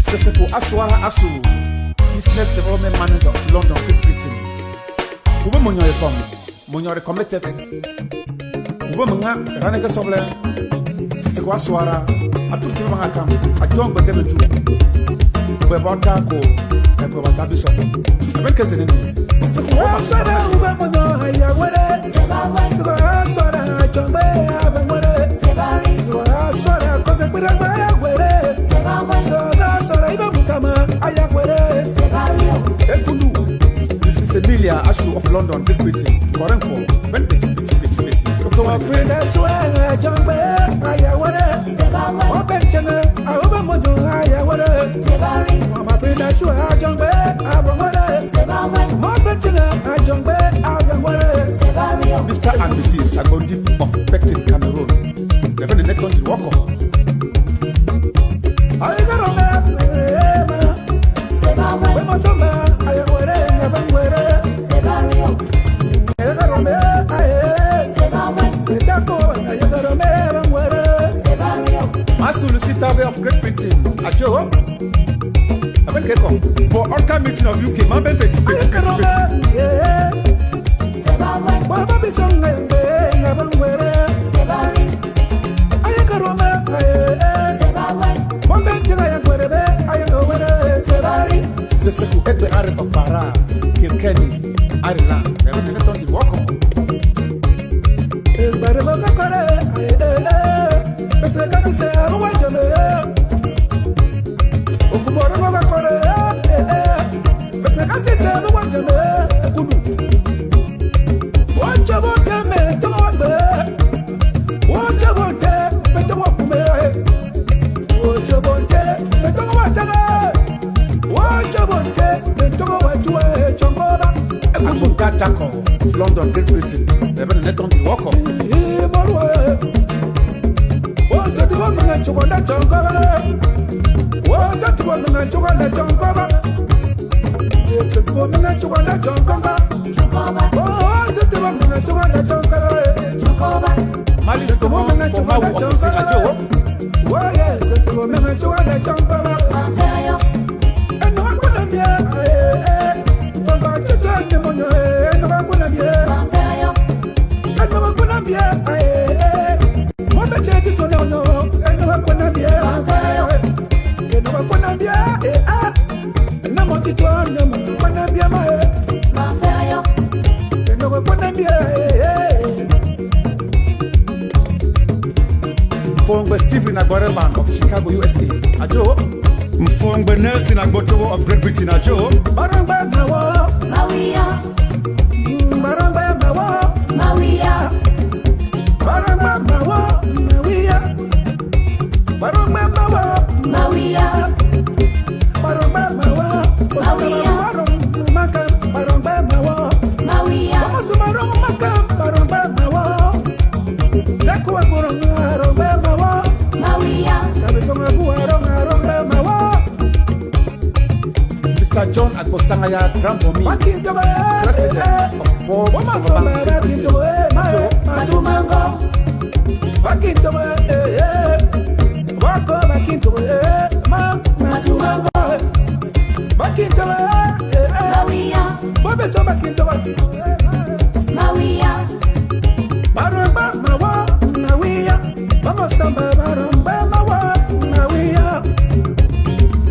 Sesepo aswara asu business development manager of London, Great Britain. Ube monyo recommitted. Ube mga ranega soble. Sisi kwa swara. Atuki mga kam. Ajon go deme ju. Ube bota ko. Ebe bota biso. Ebe kese nene. Sisi kwa swara ube monyo haya wale. Sisi swara jombe abe wale. Sisi swara kose kwira kwa wale. Swara ibe mutama aya wale. Ekulu. This is Emilia Ashu of London, Great Britain. Korenko, ben petit. My friend, I swear, John Bear, I want it. Oh, Benchana, I hope I'm going to hire what it. My friend, I swear, John Bear, I want it. My Benchana, I John Bear, I want it. Mr. and Mrs. Agodi of Pectin, Cameroon. They've been in the country walk on. I got on that. When my summer, I want it, never wear it. I got on that. Masulu of Great Britain. I show up. I been get for all time meeting of UK. Man, petit. Kilkenny, Ireland. Never done the walk on. Of London, Great Britain. They've been let on the walk up. What's the woman and chocolate jungle? What's that woman and chocolate jungle? Yes, the woman and chocolate jungle. What's the woman and chocolate jungle? Malice the woman and chocolate jungle. Why, yes, the woman and chocolate jungle. And no one of you. Mfongwe Stephen Agboreman of Chicago, USA. Ajo. Mfongwe Nelson Agbotowo of Great Britain. Ajo. Barangba Mawo. Mawia. Barangba Mawo. Mawia. Barangba Mawo. Mawia. Barangba Mawo. Mawia. Barangba Mawo. Mawia. Barangba Mawo. Mawia. Barangba Mawo. Zakwa Barangba Mawo. Mawia. Mr. John Agbosangaya Grambomi, President of Forbes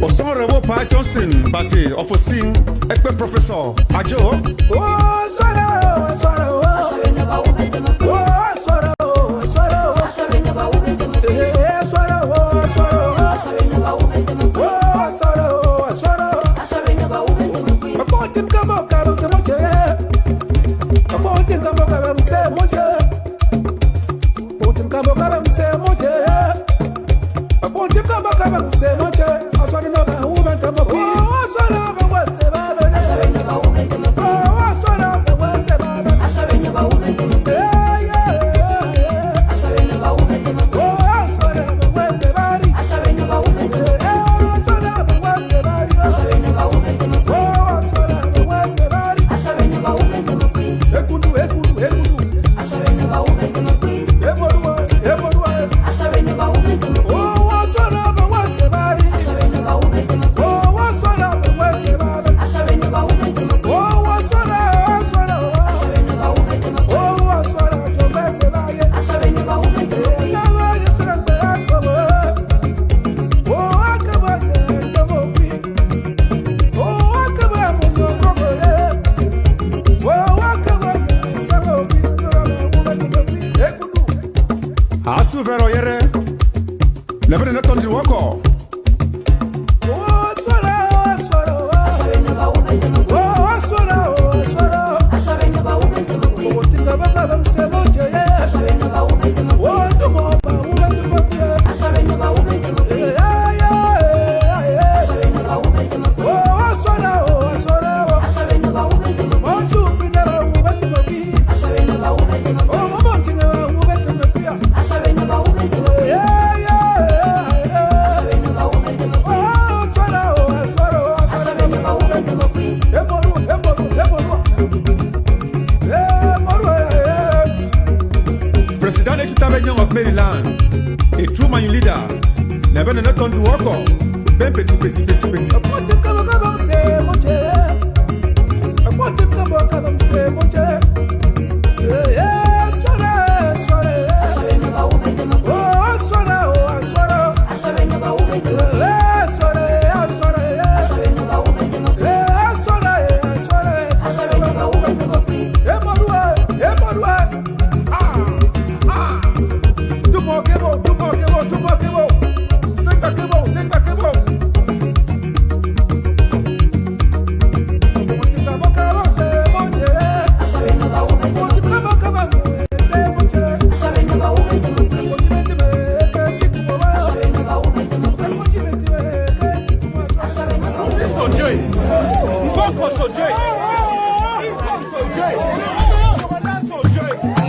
Osonrewo Pa Johnson, Bati, of Osing, Ekpe Professor, Ajo. Oh, swallow, swallow, oh, swallow, swallow, vero yere. Never not on the walk. Of Maryland, a true man leader, never not on to walk on. Ben petit.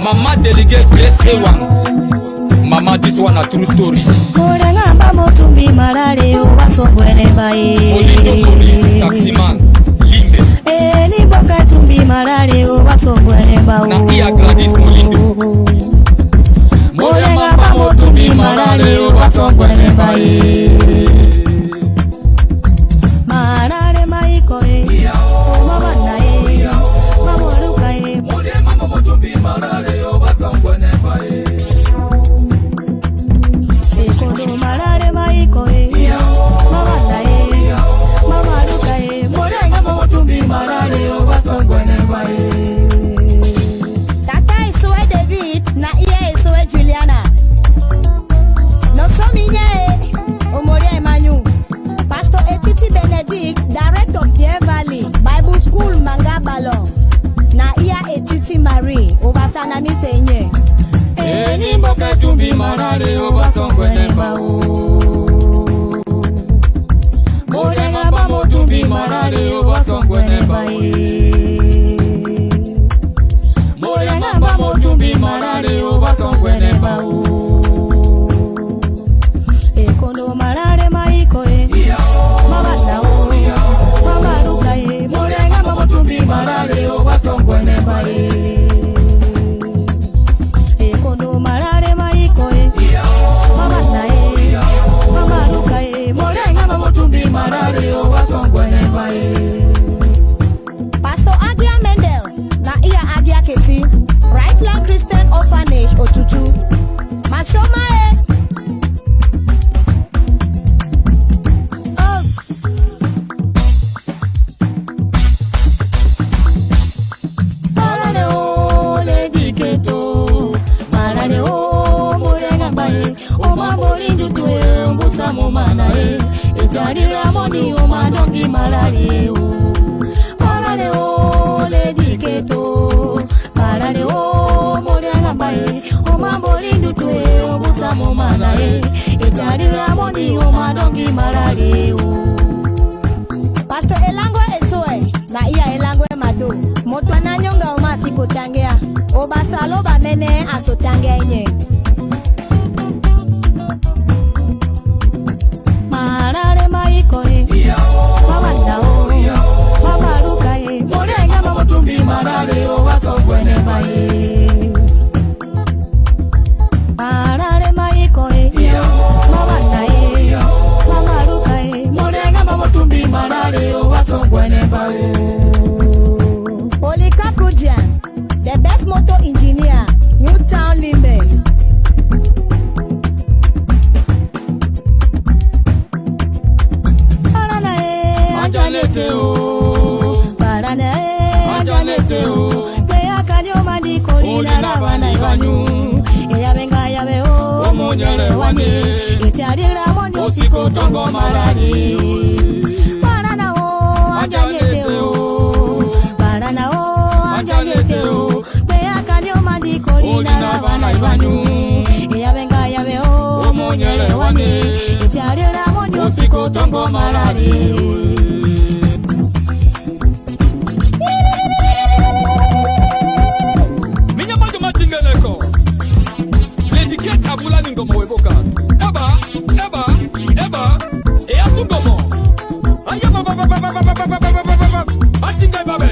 Mama delegate bless A1. Mama, this one a true story. Olindo police, taximan, Limbe. Na iya Gladys Molindo. Morema mamo tumbi marare o basongwene bae. Marare maiko e. Mama na e. Mama luka e. Morema mamo tumbi marare o basongwene bae. Ekodo marare maiko e. Mama na e. Mama luka e. Morema mamo tumbi marare o basongwene bae. Marie, Obasana mi senye. Eni mboke tumbi marare obasongwene bao. Morema bamo tumbi marare obasongwene bao. Morema bamo tumbi marare obasongwene bao. Ekono marare maiko e. Mama nao. Mama luka e. Morema bamo tumbi marare obasongwene bao. Pastor Agia Mendel, na iya Agia Keti, Right Land Christian Orphanage Otutu. Masoma e. Oh. Marane o le diketo, marane o morenga bae, o mamolindu tuwe mbusa momana e. Etarira moni o madongi marare o. Marare o le diketo, marare o morenga bae, o mamolindu tuwe o mbusa momana e. Etarira moni o madongi marare o. Pastor Elango Esoe, na iya Elango Mado, motwana nyonga o masiko tangea, o basalo ba mene asotange enye. Marare maiko e, mama nao, mama luka e, morenga mama tumbi marare o basongwene bae. Marare maiko e, mama nae, mama luka e, morenga mama tumbi marare o basongwene bae. Olika Kudian, the best motor engineer, Newtown Limbe. Majanete o, parane, majanete o, me akanyo mandi kolina la bana ibanyu, eya benga ya beo, munyele wane etiarira moni osiko tongo marare parana o anjanyete o parana o anjanyete o beya kanyo mandiko lina bana ibanyu yabenga yabe o munyele wane etiarira moni osiko tongo marare Abula ningo mweboka eba e asugomo aya baba asinga babe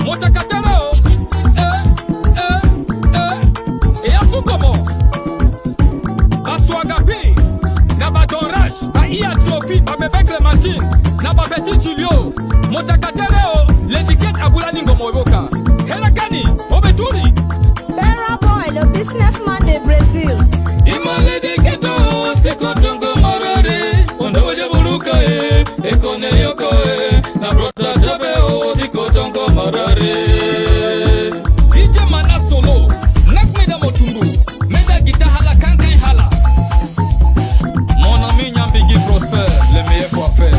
motakatero e asugomo aswagapi na badorage ba iya trophy ba bebe Clementine na ba Betty Julio motakatero l'étiquette abula ningo mweboka hela gani obeturi Berra boy le businessman de Brazil Imale de keto se kotongo marare Ondo je buluka ekone yoko na broda tabe o si kotongo marare DJ mana solo nakmeda motungu meda gita hala kankai hala Mon ami Nyambigi Prosper le meilleur coiffeur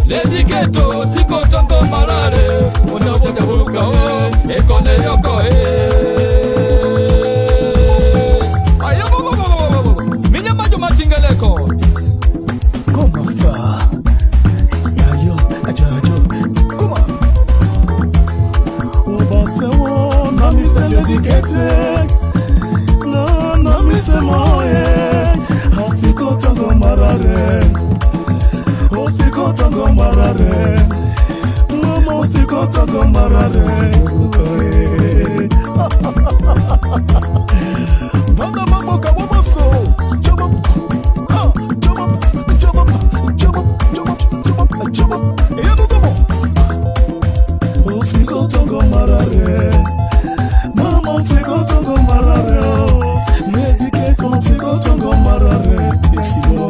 L'étiquette siko tongo marare Ona bote buluka o ekone yoko Ayo Minya majo matingeleko Comment ça? Yayo, ajajo Comment? Oba sewo Nami se l'étiquette Nami se moye Asiko tongo marare Osiko tongo marare Mama osiko tongo marare Vanda mamo kawomo so Job up Osiko tongo marare Mama osiko tongo marare Medike kontigo tongo marare Isimo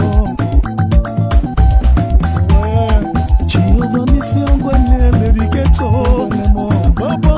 Jehovah mission when dedicated to Papa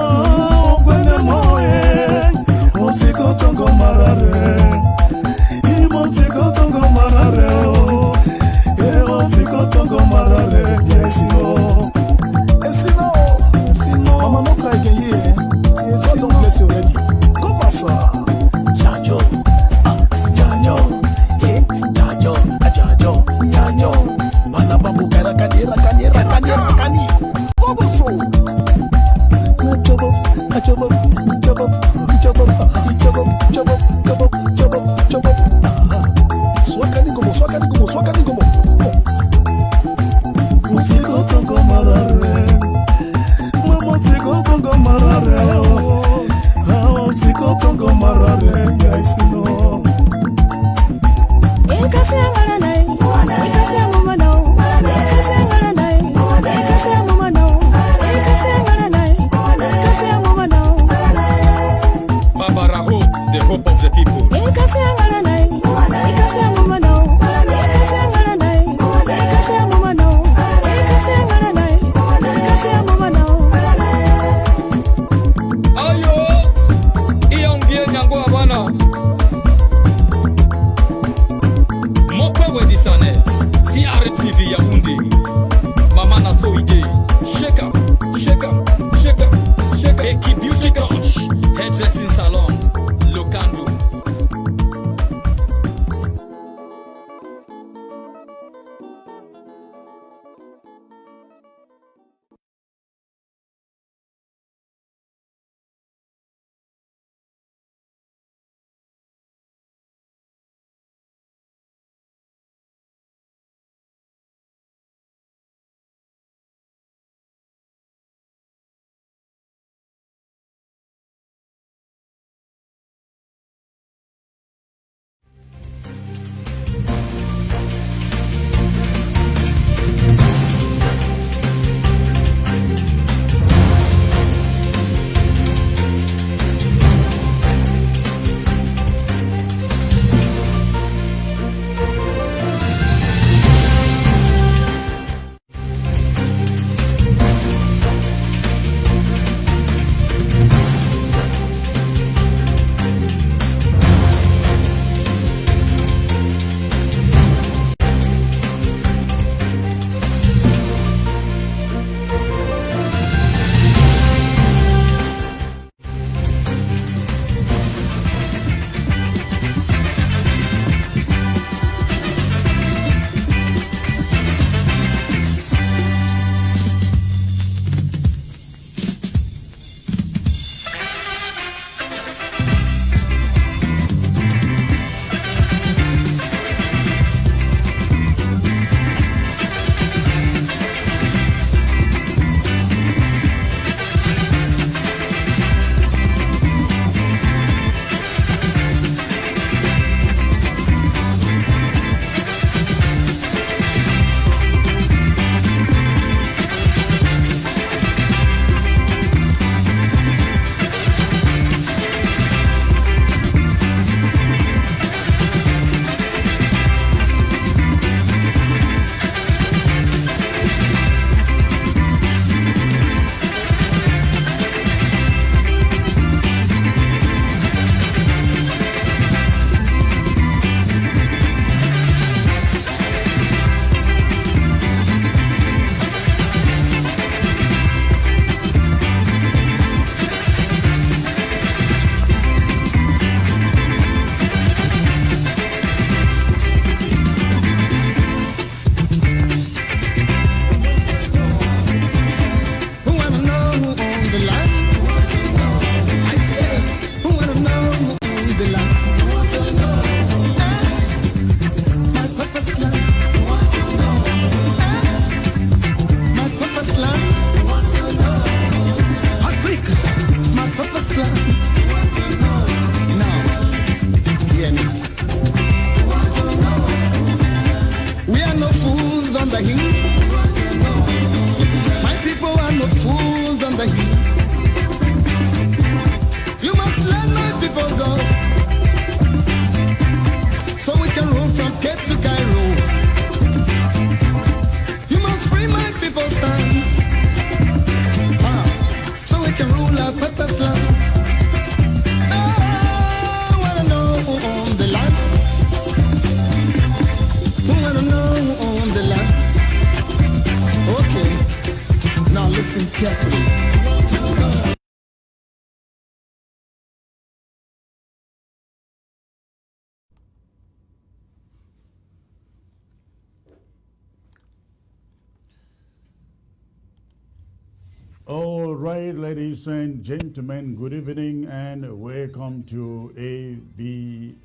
All right, ladies and gentlemen, good evening and welcome to ABS.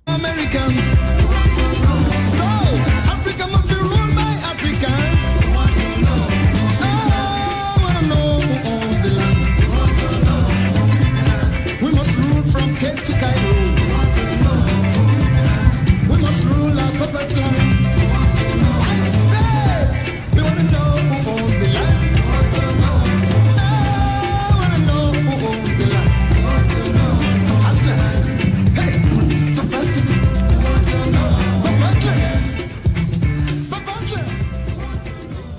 American. So, Africa must be ruled by Africans. I wanna know who owns the land. We must rule from Cape to Cairo. We must rule our purpose land. I say, we wanna know who owns the land. I wanna know who owns the land. Aslan. Hey, so first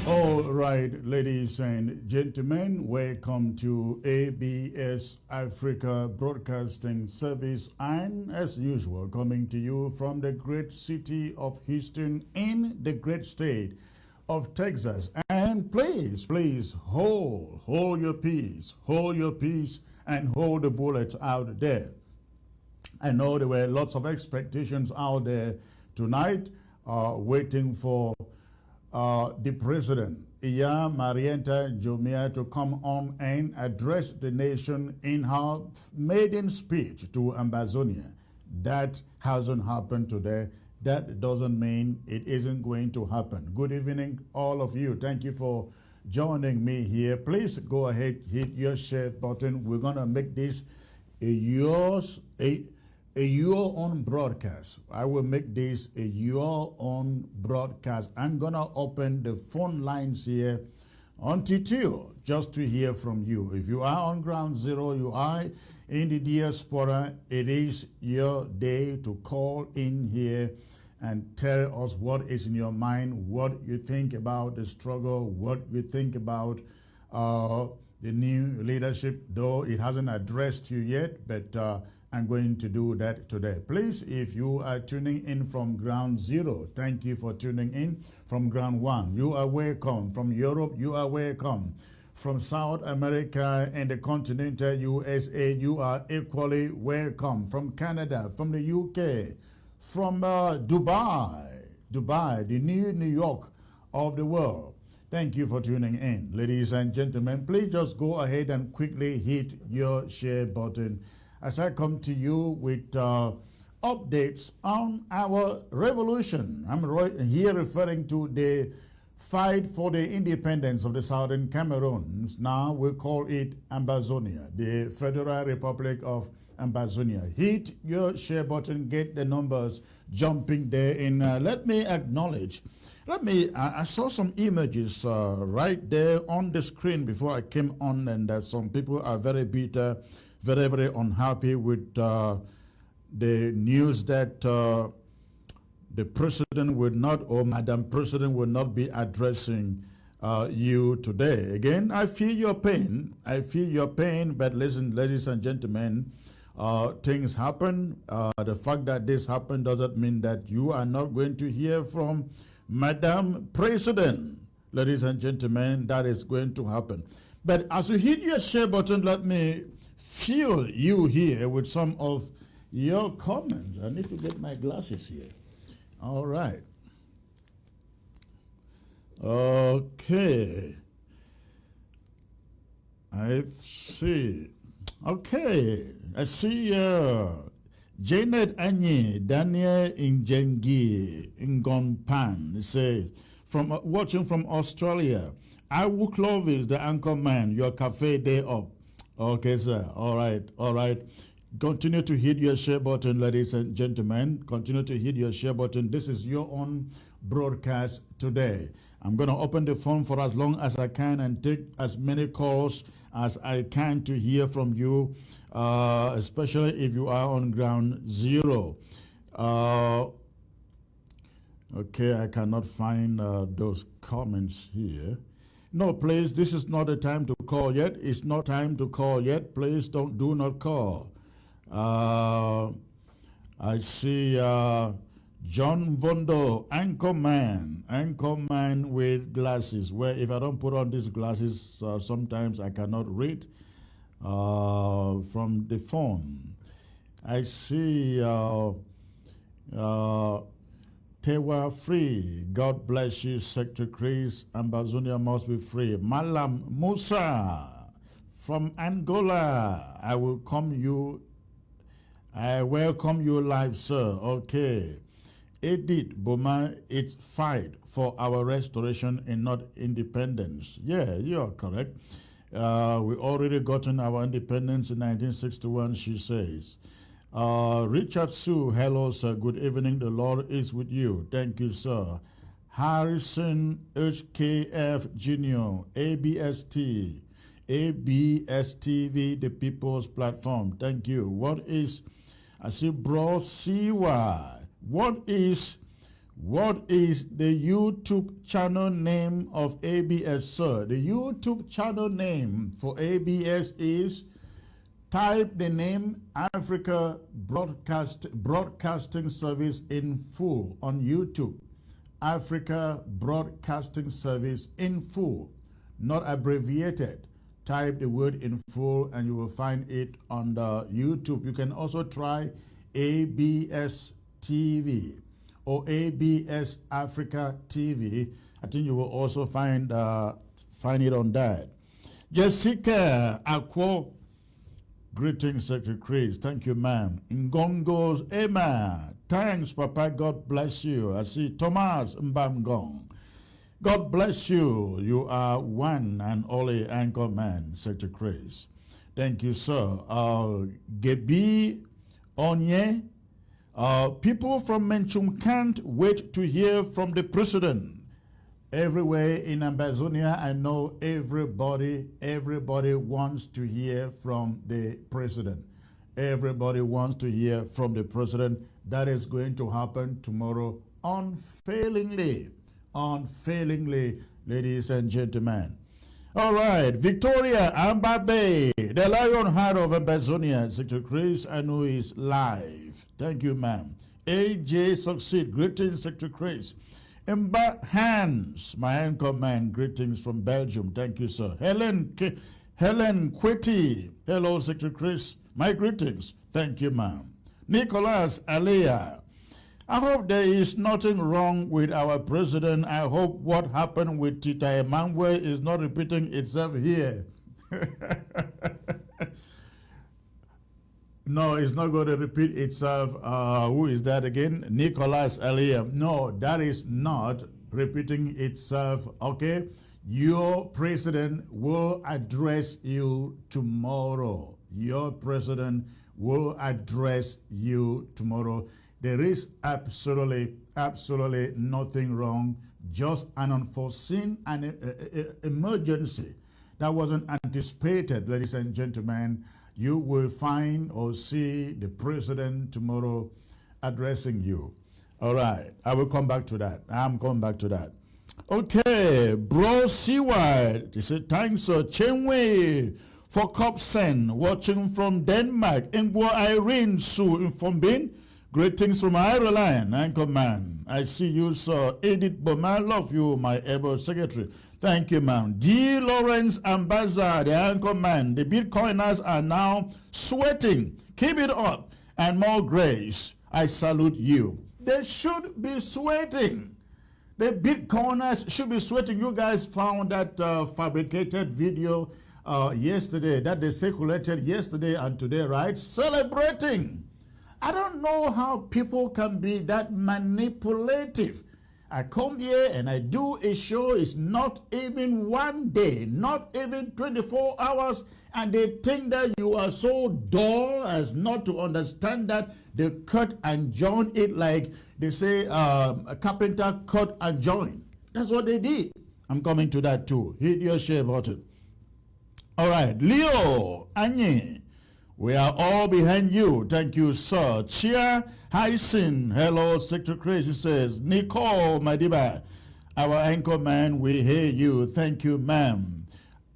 All right, ladies and gentlemen, welcome to ABS Africa Broadcasting Service, and as usual, coming to you from the great city of Houston in the great state of Texas. And please hold your peace, and hold the bullets out there. I know there were lots of expectations out there tonight, waiting for the president, Iya Marienta Jomia, to come on and address the nation in her maiden speech to Ambazonia. That hasn't happened today. That doesn't mean it isn't going to happen. Good evening, all of you. Thank you for joining me here. Please go ahead, hit your share button. We're going to make this your own broadcast. I will make this your own broadcast. I'm gonna open the phone lines here on Titio just to hear from you. If you are on ground zero, you are in the diaspora, it is your day to call in here and tell us what is in your mind, what you think about the struggle, what you think about the new leadership, though it hasn't addressed you yet, but I'm going to do that today. Please, if you are tuning in from ground zero, thank you for tuning in. From ground one, you are welcome. From Europe, you are welcome. From South America and the continental USA, you are equally welcome. From Canada, from the UK, from Dubai, the New York of the world. Thank you for tuning in. Ladies and gentlemen, please just go ahead and quickly hit your share button as I come to you with updates on our revolution. I'm here referring to the fight for the independence of the Southern Cameroons. Now we call it Ambazonia, the Federal Republic of Ambazonia. Hit your share button, get the numbers jumping there. And let me acknowledge, I saw some images right there on the screen before I came on, and some people are very bitter, very, very unhappy with the news that the president would not, or Madam President would not be addressing you today. Again, I feel your pain. But listen, ladies and gentlemen, things happen. The fact that this happened doesn't mean that you are not going to hear from Madam President. Ladies and gentlemen, that is going to happen. But as you hit your share button, let me fill you here with some of your comments. I need to get my glasses here. All right. Okay. I see. Okay. I see Janet Anye, Daniel Injengi, Ngonpan says, from watching from Australia. Awu Clovis, the anchor man, your cafe day up. Okay, sir. All right. Continue to hit your share button, ladies and gentlemen. Continue to hit your share button. This is your own broadcast today. I'm going to open the phone for as long as I can and take as many calls as I can to hear from you, especially if you are on ground zero. Okay, I cannot find those comments here. No, please, this is not the time to call yet. It's not time to call yet. Please do not call. I see John Vondo, anchorman with glasses. Where if I don't put on these glasses, sometimes I cannot read from the phone. I see Tewa free. God bless you, Secretary Chris. Ambazonia must be free. Malam Musa from Angola. I welcome you live, sir. Okay. Edith Boma, it's fight for our restoration and not independence. Yeah, you are correct. We already gotten our independence in 1961, she says. Richard Sue, hello, sir. Good evening. The Lord is with you. Thank you, sir. Harrison HKF Jr., ABSTV, the People's Platform. Thank you. What is, I see, Bro Siwa. What is the YouTube channel name of ABS, sir? The YouTube channel name for ABS is, type the name Africa Broadcasting Service in full on YouTube. Africa Broadcasting Service in full, not abbreviated. Type the word in full and you will find it on the YouTube. You can also try ABS TV or ABS Africa TV. I think you will also find it on that. Jessica Akwo, greetings, Secretary Chris. Thank you, ma'am. Ngongos Emma, thanks, Papa. God bless you. I see Thomas Mbamgong. God bless you. You are one and only anchor man, Secretary Chris. Thank you, sir. Gebi Onye. People from Menchum can't wait to hear from the president. Everywhere in Ambazonia, I know everybody wants to hear from the president. Everybody wants to hear from the president. That is going to happen tomorrow unfailingly, ladies and gentlemen. All right, Victoria Ambabe, the Lionheart of Ambazonia, Secretary Chris, I know is live. Thank you, ma'am. AJ Succeed, greetings, Secretary Chris. Mba Hans, my anchor man, greetings from Belgium. Thank you, sir. Helen Quitty, hello, Secretary Chris. My greetings. Thank you, ma'am. Nicholas Alea, I hope there is nothing wrong with our president. I hope what happened with Tita Emmanuel is not repeating itself here. No, it's not going to repeat itself. Who is that again? Nicholas Alea. No, that is not repeating itself. Okay? Your president will address you tomorrow. Your president will address you tomorrow. There is absolutely nothing wrong. Just an unforeseen emergency that wasn't anticipated, ladies and gentlemen. You will find or see the president tomorrow addressing you. All right, I will come back to that. I'm coming back to that. Okay, Bro Seaward, he said, thanks, sir. Chenwei for Kopsen, watching from Denmark. Ingwa Irene Su in Fombin. Greetings from Ireland, Anchorman. I see you, sir. Edith Boma, love you, my able secretary. Thank you, ma'am. D. Lawrence Ambaza, the Anchorman. The Bitcoiners are now sweating. Keep it up and more grace. I salute you. They should be sweating. The Bitcoiners should be sweating. You guys found that fabricated video yesterday that they circulated yesterday and today, right? Celebrating. I don't know how people can be that manipulative. I come here and I do a show. It's not even one day, not even 24 hours, and they think that you are so dull as not to understand that they cut and join it like they say a carpenter cut and join. That's what they did. I'm coming to that too. Hit your share button. All right, Leo Anye. We are all behind you. Thank you, sir. Chia Hyson. Hello, Secretary Chris. He says, Nicole Madiba, our anchor man, we hear you. Thank you, ma'am.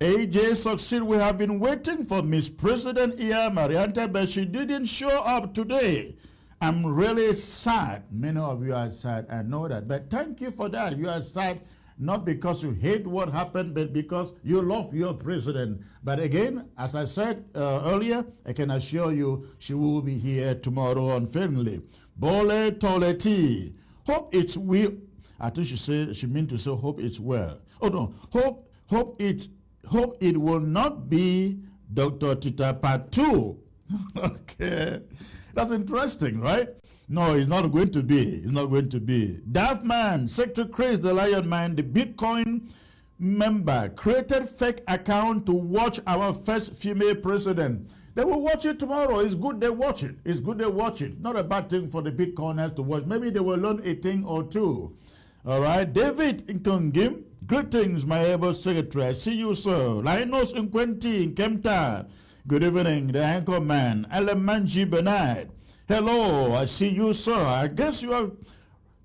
AJ succeed. We have been waiting for Miss President Iya Marianta, but she didn't show up today. I'm really sad. Many of you are sad. I know that. But thank you for that. You are sad not because you hate what happened, but because you love your president. But again, as I said earlier, I can assure you she will be here tomorrow unfailingly. Bole Toleti. Hope it's well. I think she meant to say hope it's well. Oh no, hope it will not be Dr. Tita Part 2. Okay. That's interesting, right? No, it's not going to be. It's not going to be. Daft Man, Sector Chris, the Lion Man, the Bitcoin member, created fake account to watch our first female president. They will watch it tomorrow. It's good they watch it. It's good they watch it. Not a bad thing for the Bitcoiners to watch. Maybe they will learn a thing or two. All right. David Nkongim, greetings, my able secretary. I see you, sir. Linus Nkwenti in Kemta. Good evening, the anchor man. Alemanji Bernard. Hello, I see you, sir. I guess you are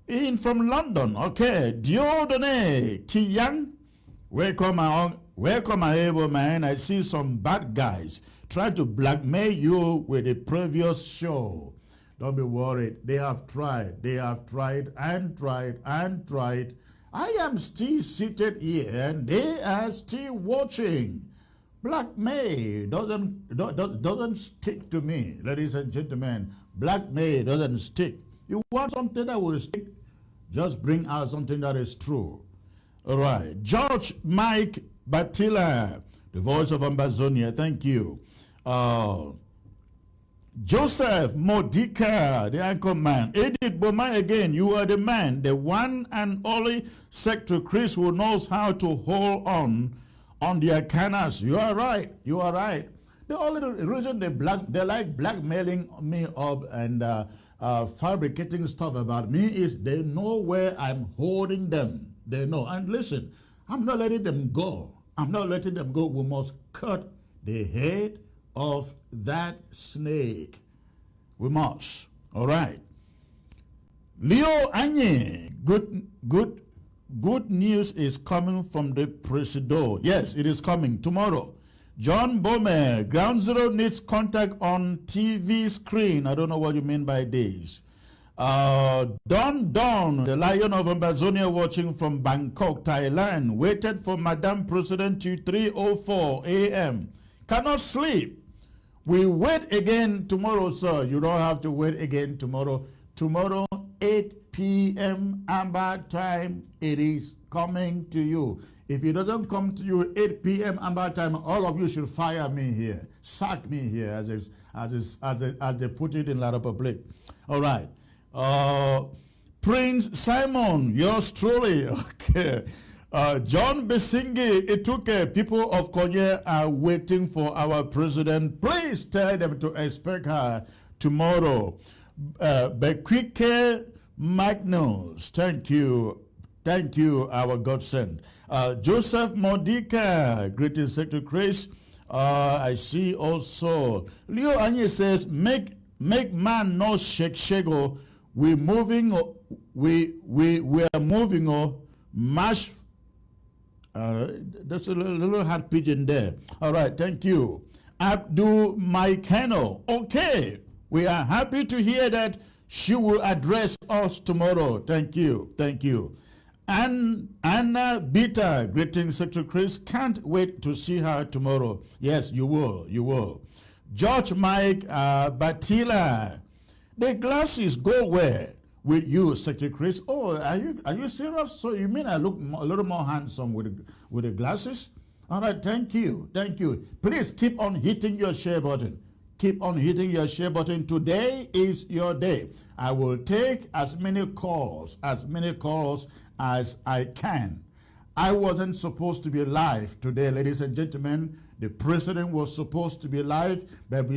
in from London. Okay. Diodone Kiyang. Welcome, my able man. I see some bad guys trying to blackmail you with the previous show. Don't be worried. They have tried. They have tried and tried and tried. I am still seated here and they are still watching. Blackmail doesn't stick to me, ladies and gentlemen. Blackmail doesn't stick. You want something that will stick? Just bring out something that is true. All right. George Mike Batila, the voice of Ambazonia. Thank you. Joseph Modika, the anchor man. Edith Boma again, you are the man, the one and only Sector Chris who knows how to hold on their cannas. You are right. You are right. The only reason they like blackmailing me up and fabricating stuff about me is they know where I'm holding them. They know. And listen, I'm not letting them go. I'm not letting them go. We must cut the head of that snake. We must. All right. Leo Anye, good news is coming from the Presido. Yes, it is coming tomorrow. John Bomer, Ground Zero needs contact on TV screen. I don't know what you mean by this. Don, the Lion of Ambazonia watching from Bangkok, Thailand, waited for Madam President to 3:04 a.m. Cannot sleep. We wait again tomorrow, sir. You don't have to wait again tomorrow. Tomorrow, 8 p.m. Amber time, it is coming to you. If it doesn't come to you 8 p.m. Amber time, all of you should fire me here, sack me here, as they put it in La Republic. All right. Prince Simon, yours truly. Okay. John Besingi Ituke, people of Konye are waiting for our president. Please tell them to expect her tomorrow. Bekwike Magnus, thank you, our godsend. Joseph Modika, greetings, Secretary Chris. I see also Leo Anye says, make man no shake. We are moving mash. There's a little hard pigeon there. All right, thank you. Abdul Maikano. Okay, we are happy to hear that she will address us tomorrow. Thank you. And Anna Bita, greetings, Secretary Chris. Can't wait to see her tomorrow. Yes, you will. George Mike Batila. The glasses go where? With you, Secretary Chris. Oh, are you serious? So you mean I look a little more handsome with the glasses? All right, thank you. Please keep on hitting your share button. Keep on hitting your share button. Today is your day. I will take as many calls as I can. I wasn't supposed to be live today, ladies and gentlemen. The president was supposed to be live, but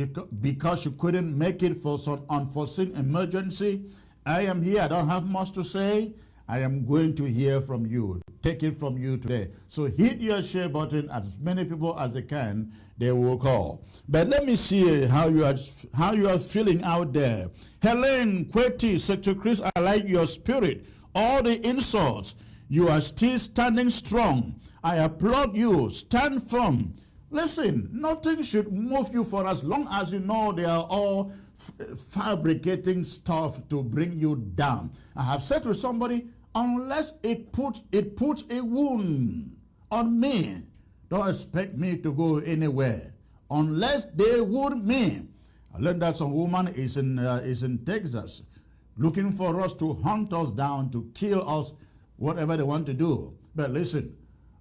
because she couldn't make it for some unforeseen emergency, I am here. I don't have much to say. I am going to hear from you. Take it from you today. So hit your share button. As many people as they can, they will call. But let me see how you are feeling out there. Helen Kweti, Secretary Chris, I like your spirit. All the insults You are still standing strong. I applaud you. Stand firm. Listen, nothing should move you for as long as you know they are all fabricating stuff to bring you down. I have said to somebody, unless it puts a wound on me, don't expect me to go anywhere. Unless they wound me. I learned that some woman is in Texas looking for us to hunt us down, to kill us, whatever they want to do. But listen,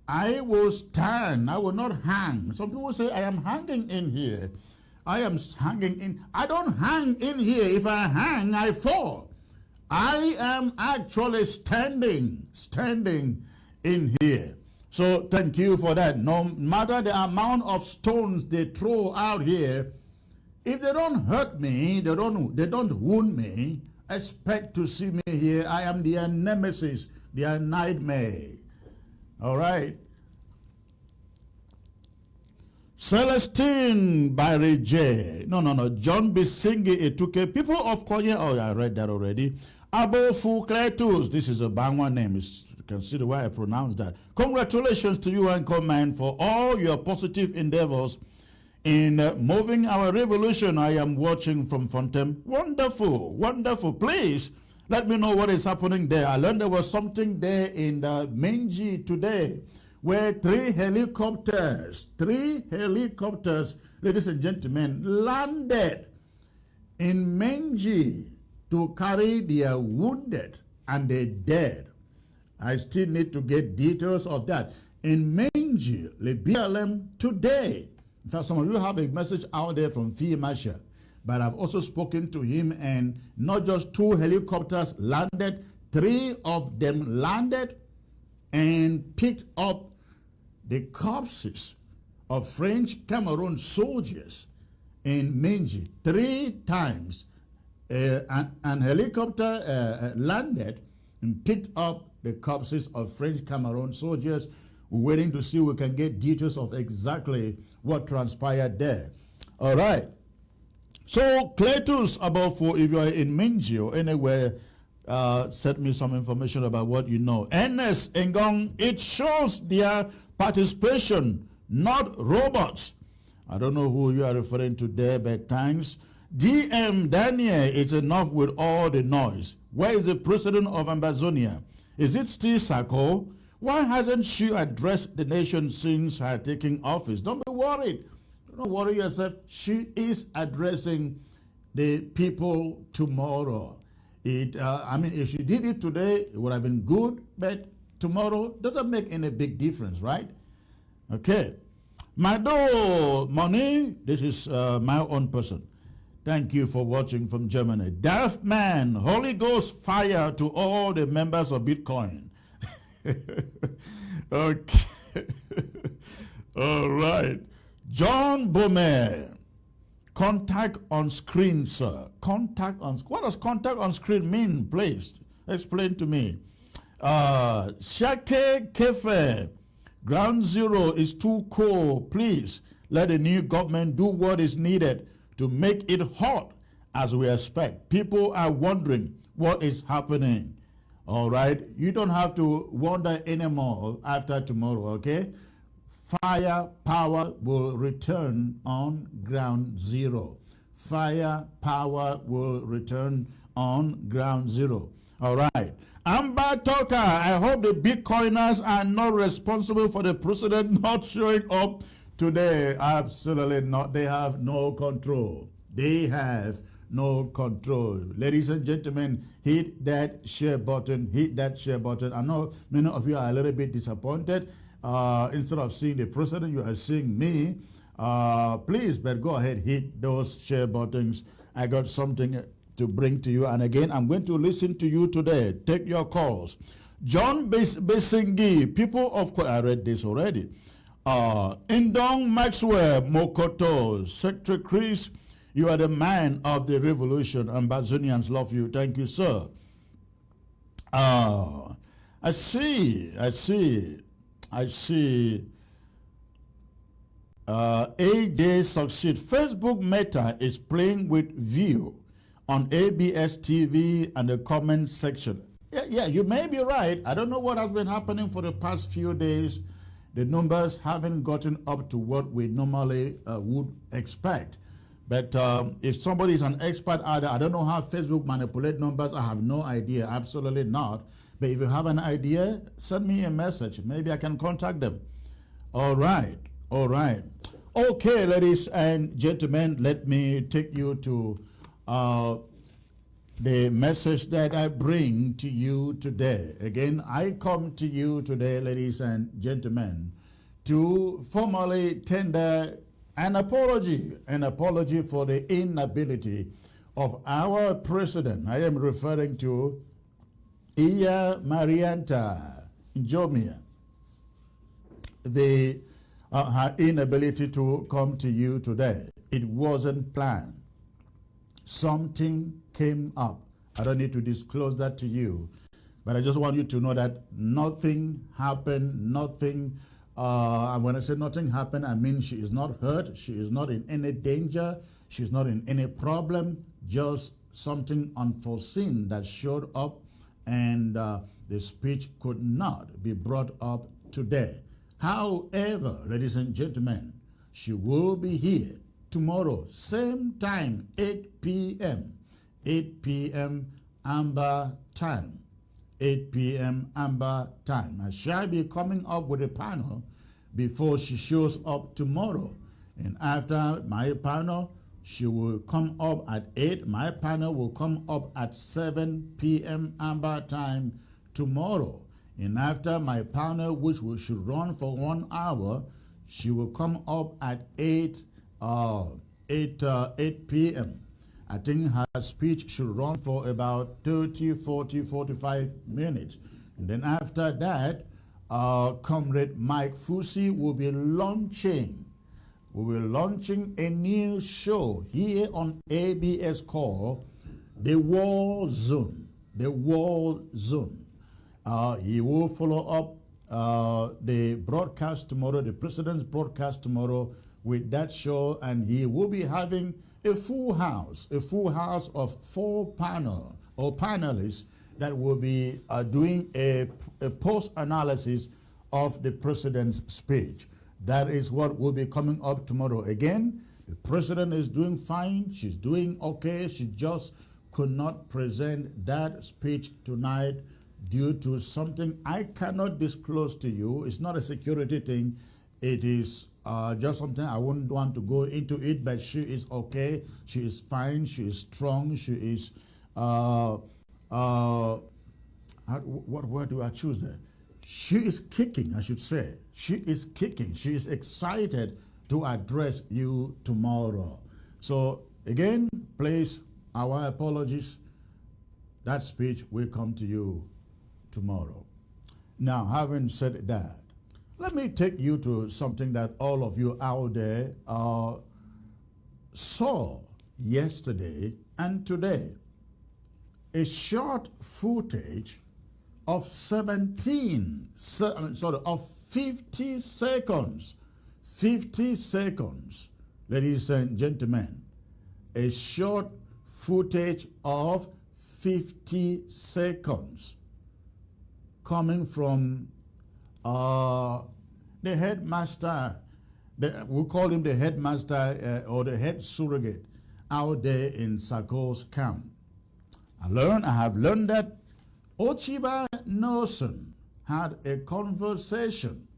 I will stand. I will not hang. Some people say I am hanging in here. I am hanging in. I don't hang in here. If I hang, I fall. I am actually standing in here. So thank you for that. No matter the amount of stones they throw out here, if they don't hurt me, they don't wound me, expect to see me here. I am their nemesis, their nightmare. All right. Celestine Barry J. No. John Bisingi Etuke. People of Konya. Oh, I read that already. Abo Fukletus. This is a Bangwa name. You can see the way I pronounce that. Congratulations to you and Command for all your positive endeavors in moving our revolution. I am watching from Fontem. Wonderful, wonderful. Please let me know what is happening there. I learned there was something there in the Menji today, where three helicopters, ladies and gentlemen, landed in Menji to carry their wounded and their dead. I still need to get details of that. In Menji, the BLM today. In fact, some of you have a message out there from Fee Marshall, but I've also spoken to him, and not just two helicopters landed, three of them landed and picked up the corpses of French Cameroon soldiers in Menji. 3 times an helicopter landed and picked up the corpses of French Cameroon soldiers. We're waiting to see if we can get details of exactly what transpired there. All right. So, Cletus, about for if you are in Menji or anywhere, send me some information about what you know. NS Ngong, it shows their participation, not robots. I don't know who you are referring to there, but thanks. DM Daniel, it's enough with all the noise. Where is the president of Ambazonia? Is it still Sako? Why hasn't she addressed the nation since her taking office? Don't be worried. Don't worry yourself. She is addressing the people tomorrow. If she did it today, it would have been good, but tomorrow doesn't make any big difference, right? Okay. Mado Money, this is my own person. Thank you for watching from Germany. Daft Man, Holy Ghost fire to all the members of Bitcoin. Okay. All right. John Bomer, contact on screen, sir. Contact on screen. What does contact on screen mean, please? Explain to me. Shake Kefe, Ground Zero is too cold. Please let the new government do what is needed to make it hot as we expect. People are wondering what is happening. All right. You don't have to wonder anymore after tomorrow, okay? Fire power will return on Ground Zero. Fire power will return on Ground Zero. All right. Amber Tucker, I hope the Bitcoiners are not responsible for the president not showing up today. Absolutely not. They have no control. They have no control. Ladies and gentlemen, hit that share button. Hit that share button. I know many of you are a little bit disappointed. Instead of seeing the president, you are seeing me. Please, but go ahead, hit those share buttons. I got something to bring to you. And again, I'm going to listen to you today. Take your calls. John Besingi, people of course, I read this already. Indong Maxwell Mokoto, Secretary Chris, you are the man of the revolution. Ambazonians love you. Thank you, sir. I see. AJ Succeed. Facebook Meta is playing with view on ABS TV and the comment section. Yeah, you may be right. I don't know what has been happening for the past few days. The numbers haven't gotten up to what we normally would expect. But if somebody is an expert out there, I don't know how Facebook manipulate numbers. I have no idea. Absolutely not. But if you have an idea, send me a message. Maybe I can contact them. All right. All right. Okay, ladies and gentlemen, let me take you to the message that I bring to you today. Again, I come to you today, ladies and gentlemen, to formally tender an apology for the inability of our president. I am referring to Iya Marianta Njomia. Her inability to come to you today. It wasn't planned. Something came up. I don't need to disclose that to you, but I just want you to know that nothing happened, nothing, and when I say nothing happened, I mean she is not hurt, she is not in any danger, she is not in any problem, just something unforeseen that showed up, and the speech could not be brought up today. However, ladies and gentlemen, she will be here tomorrow, same time, 8 p.m. 8 p.m. Amber time. 8 p.m. Amber time. I shall be coming up with a panel before she shows up tomorrow. And after my panel, she will come up at 8. My panel will come up at 7 p.m. Amber time tomorrow. And after my panel, which should run for 1 hour, she will come up at 8 p.m. I think her speech should run for about 30, 40, 45 minutes. And then after that, Comrade Mike Fusi will be launching a new show here on ABS called The War Zone. The War Zone. He will follow up the broadcast tomorrow, the president's broadcast tomorrow with that show, and he will be having a full house of 4 panelists that will be doing a post-analysis of the president's speech. That is what will be coming up tomorrow. Again, the president is doing fine, she's doing okay, she just could not present that speech tonight due to something I cannot disclose to you. It's not a security thing. It is just something I wouldn't want to go into it, but she is okay. She is fine. She is strong. She is, what word do I choose there? She is kicking, I should say. She is kicking. She is excited to address you tomorrow. So again, please, our apologies. That speech will come to you tomorrow. Now, having said that, let me take you to something that all of you out there saw yesterday and today. A short footage of 50 seconds. 50 seconds, ladies and gentlemen. A short footage of 50 seconds coming from the headmaster, we call him the headmaster or the head surrogate out there in Sako's camp. I have learned that Ochiba Nelson had a conversation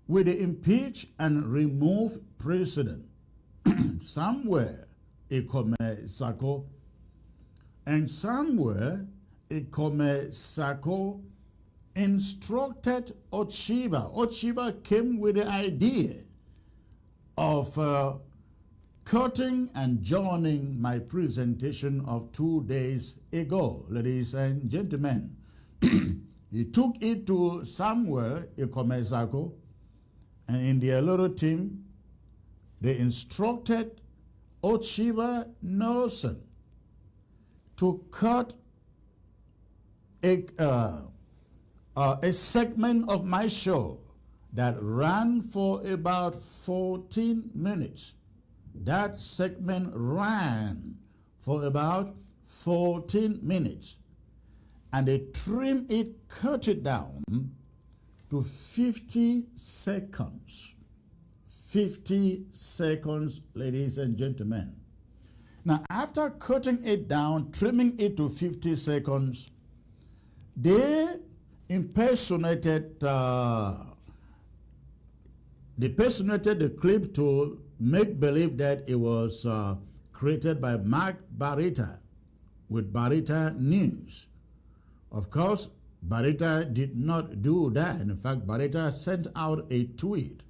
with the impeached and removed president somewhere Ikome Sako, and somewhere Ikome Sako instructed Ochiba. Ochiba came with the idea of cutting and joining my presentation of 2 days ago, ladies and gentlemen. He took it to Samuel Ikomezako, and in their little team, they instructed Ochiba Nelson to cut a segment of my show that ran for about 14 minutes. That segment ran for about 14 minutes. and they trim it, cut it down to 50 seconds. 50 seconds, ladies and gentlemen. Now, after cutting it down, trimming it to 50 seconds, they impersonated the clip to make believe that it was created by Mark Barita with Barita News. Of course, Barita did not do that. In fact, Barita sent out a tweet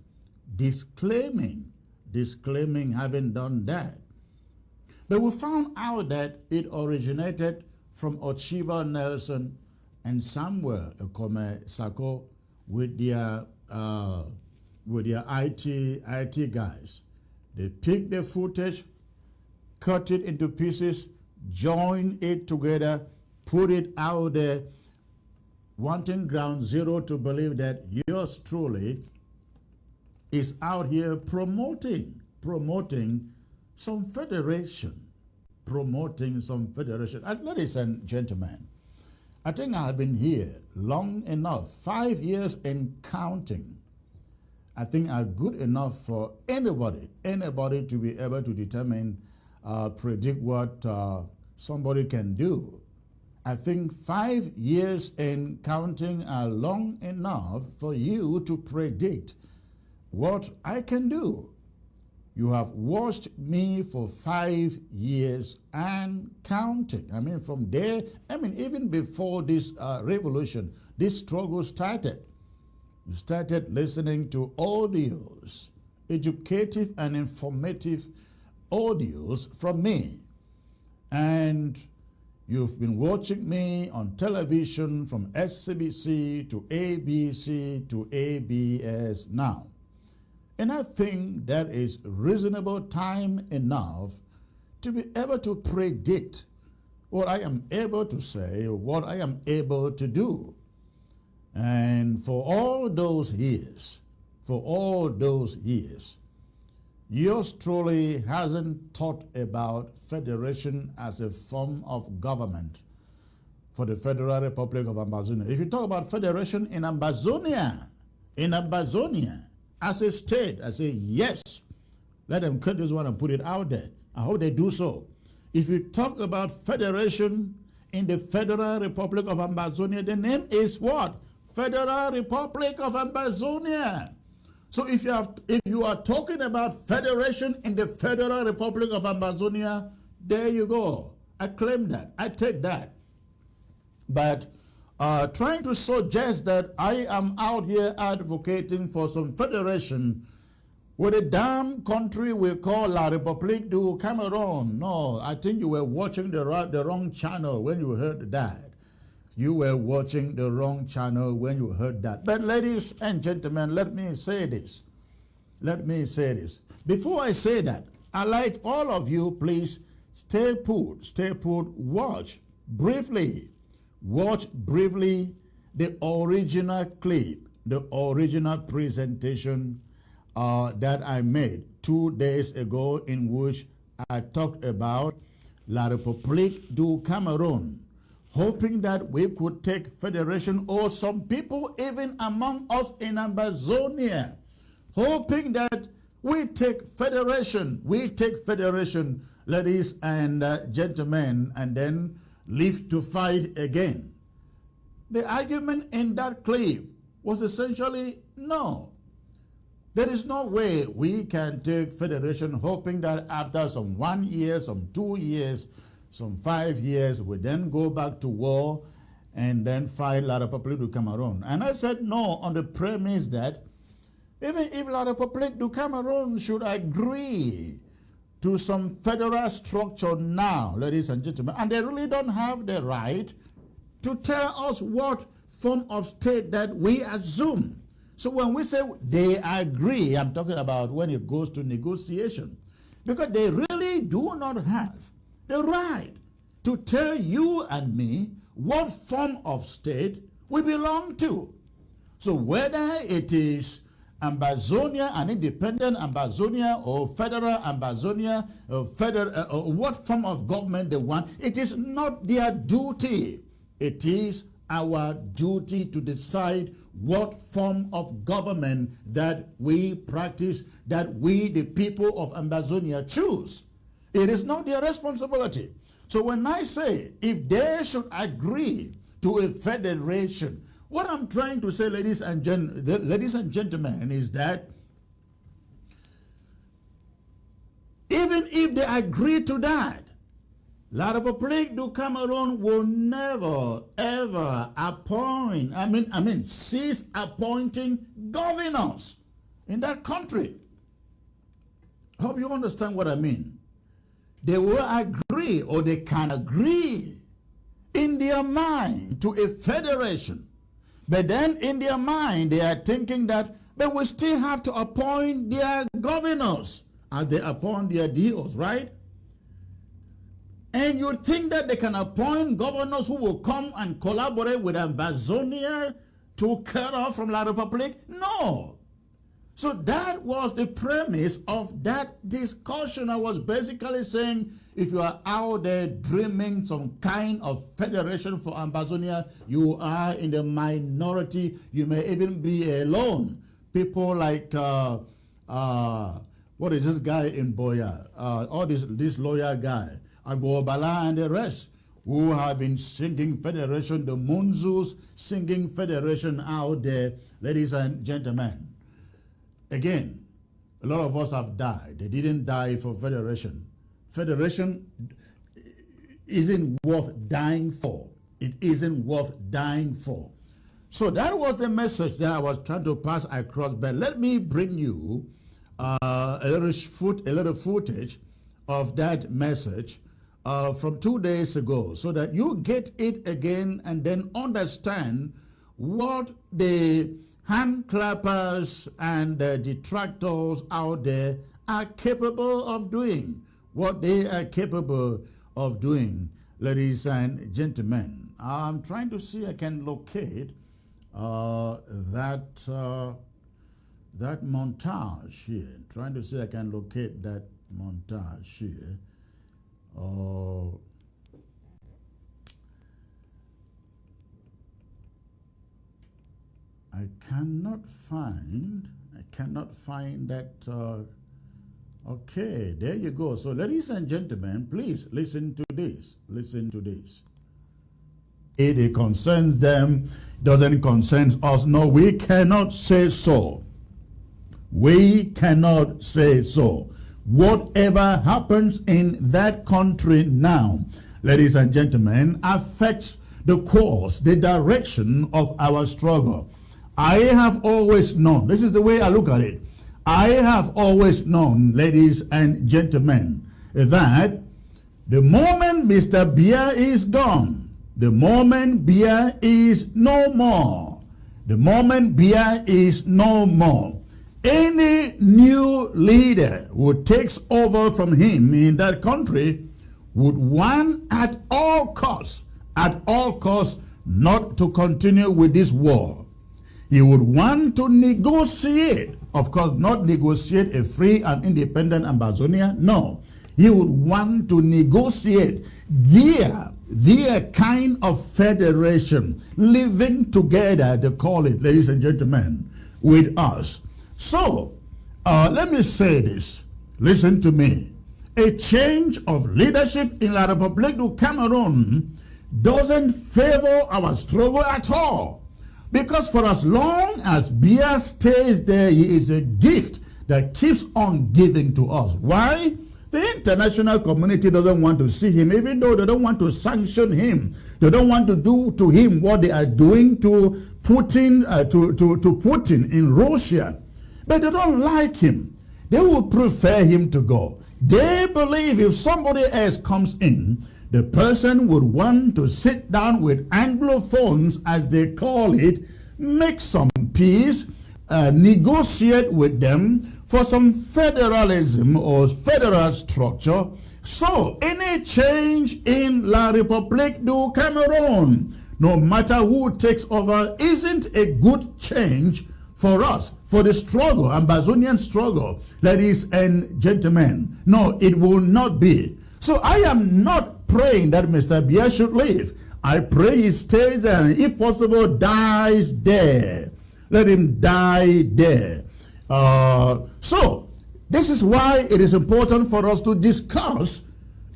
disclaiming having done that. But we found out that it originated from Ochiba Nelson and Samuel Ekome Sako with their IT guys. They picked the footage, cut it into pieces, joined it together, put it out there, wanting ground zero to believe that yours truly is out here promoting some federation. And ladies and gentlemen, I think I have been here long enough, 5 years and counting. I think are good enough for anybody to be able to determine, predict what somebody can do. I think 5 years and counting are long enough for you to predict what I can do. You have watched me for 5 years and counting. I mean, from there, even before this revolution, this struggle started. You started listening to audios, educative and informative audios from me. And you've been watching me on television from SCBC to ABC to ABS now. And I think that is reasonable time enough to be able to predict what I am able to say, what I am able to do. And for all those years, yours truly hasn't thought about federation as a form of government for the Federal Republic of Ambazonia. If you talk about federation in Ambazonia, as a state, I say yes. Let them cut this one and put it out there. I hope they do so. If you talk about federation in the Federal Republic of Ambazonia, the name is what? Federal Republic of Ambazonia. So if you are talking about federation in the Federal Republic of Ambazonia, there you go. I claim that. I take that. But trying to suggest that I am out here advocating for some federation with a damn country we call La République du Cameroon. No, I think you were watching the wrong channel when you heard that. You were watching the wrong channel when you heard that. But ladies and gentlemen, let me say this. Before I say that, I'd like all of you, please, stay put, watch briefly the original clip, the original presentation that I made 2 days ago, in which I talked about La République du Cameroon, hoping that we could take federation, or some people even among us in Ambazonia, hoping that we take federation, ladies and gentlemen, and then live to fight again. The argument in that clip was essentially, no, there is no way we can take federation hoping that after some 1 year, some 2 years, some 5 years, we then go back to war and then fight La République du Cameroon. And I said no on the premise that even if La République du Cameroon should agree to some federal structure now, ladies and gentlemen, and they really don't have the right to tell us what form of state that we assume. So when we say they agree, I'm talking about when it goes to negotiation, because they really do not have the right to tell you and me what form of state we belong to. So whether it is Ambazonia, an independent Ambazonia, or federal Ambazonia, or what form of government they want, it is not their duty it is our duty to decide what form of government that we practice, that we, the people of Amazonia, choose. It is not their responsibility. So when I say, if they should agree to a federation, what I'm trying to say, ladies and gentlemen, is that even if they agree to that, La République du Cameroon will never, ever cease appointing governors in that country. I hope you understand what I mean. They will agree, or they can agree in their mind to a federation. But then in their mind, they are thinking that they will still have to appoint their governors as they appoint their DOs, right? And you think that they can appoint governors who will come and collaborate with Amazonia to cut off from La République? No. So that was the premise of that discussion. I was basically saying, if you are out there dreaming some kind of federation for Amazonia, you are in the minority. You may even be alone. People like, what is this guy in Boya? This lawyer guy, Agobala and the rest, who have been singing federation, the Munzus singing federation out there, ladies and gentlemen. Again, a lot of us have died. They didn't die for federation. Federation isn't worth dying for. It isn't worth dying for. So that was the message that I was trying to pass across. But let me bring you a little footage of that message from 2 days ago, so that you get it again and then understand what the hand clappers and detractors out there are capable of doing, what they are capable of doing, ladies and gentlemen. I'm trying to see I can locate that montage here. Trying to see I can locate that montage here. I cannot find that. Okay, there you go. So ladies and gentlemen, please listen to this. Listen to this. It concerns them, doesn't concern us. No, we cannot say so. We cannot say so. Whatever happens in that country now, ladies and gentlemen, affects the course, the direction of our struggle. I have always known, this is the way I look at it, I have always known, ladies and gentlemen, that the moment Mr. Biya is gone, the moment Biya is no more, the moment Biya is no more, any new leader who takes over from him in that country would want at all costs, not to continue with this war. He would want to negotiate, of course, not negotiate a free and independent Amazonia. No, he would want to negotiate their kind of federation, living together, they call it, ladies and gentlemen, with us. So, let me say this. Listen to me. A change of leadership in La République du Cameroon doesn't favor our struggle at all. Because for as long as Biya stays there, he is a gift that keeps on giving to us. Why? The international community doesn't want to see him, even though they don't want to sanction him. They don't want to do to him what they are doing to Putin, to Putin in Russia. But they don't like him. They would prefer him to go. They believe if somebody else comes in, the person would want to sit down with Anglophones, as they call it, make some peace, negotiate with them for some federalism or federal structure. So any change in La République du Cameroon, no matter who takes over, isn't a good change for us, for the struggle, Amazonian struggle, ladies and gentlemen. No, it will not be. So I am not praying that Mr. Biya should leave. I pray he stays there and if possible dies there. Let him die there. So this is why it is important for us to discuss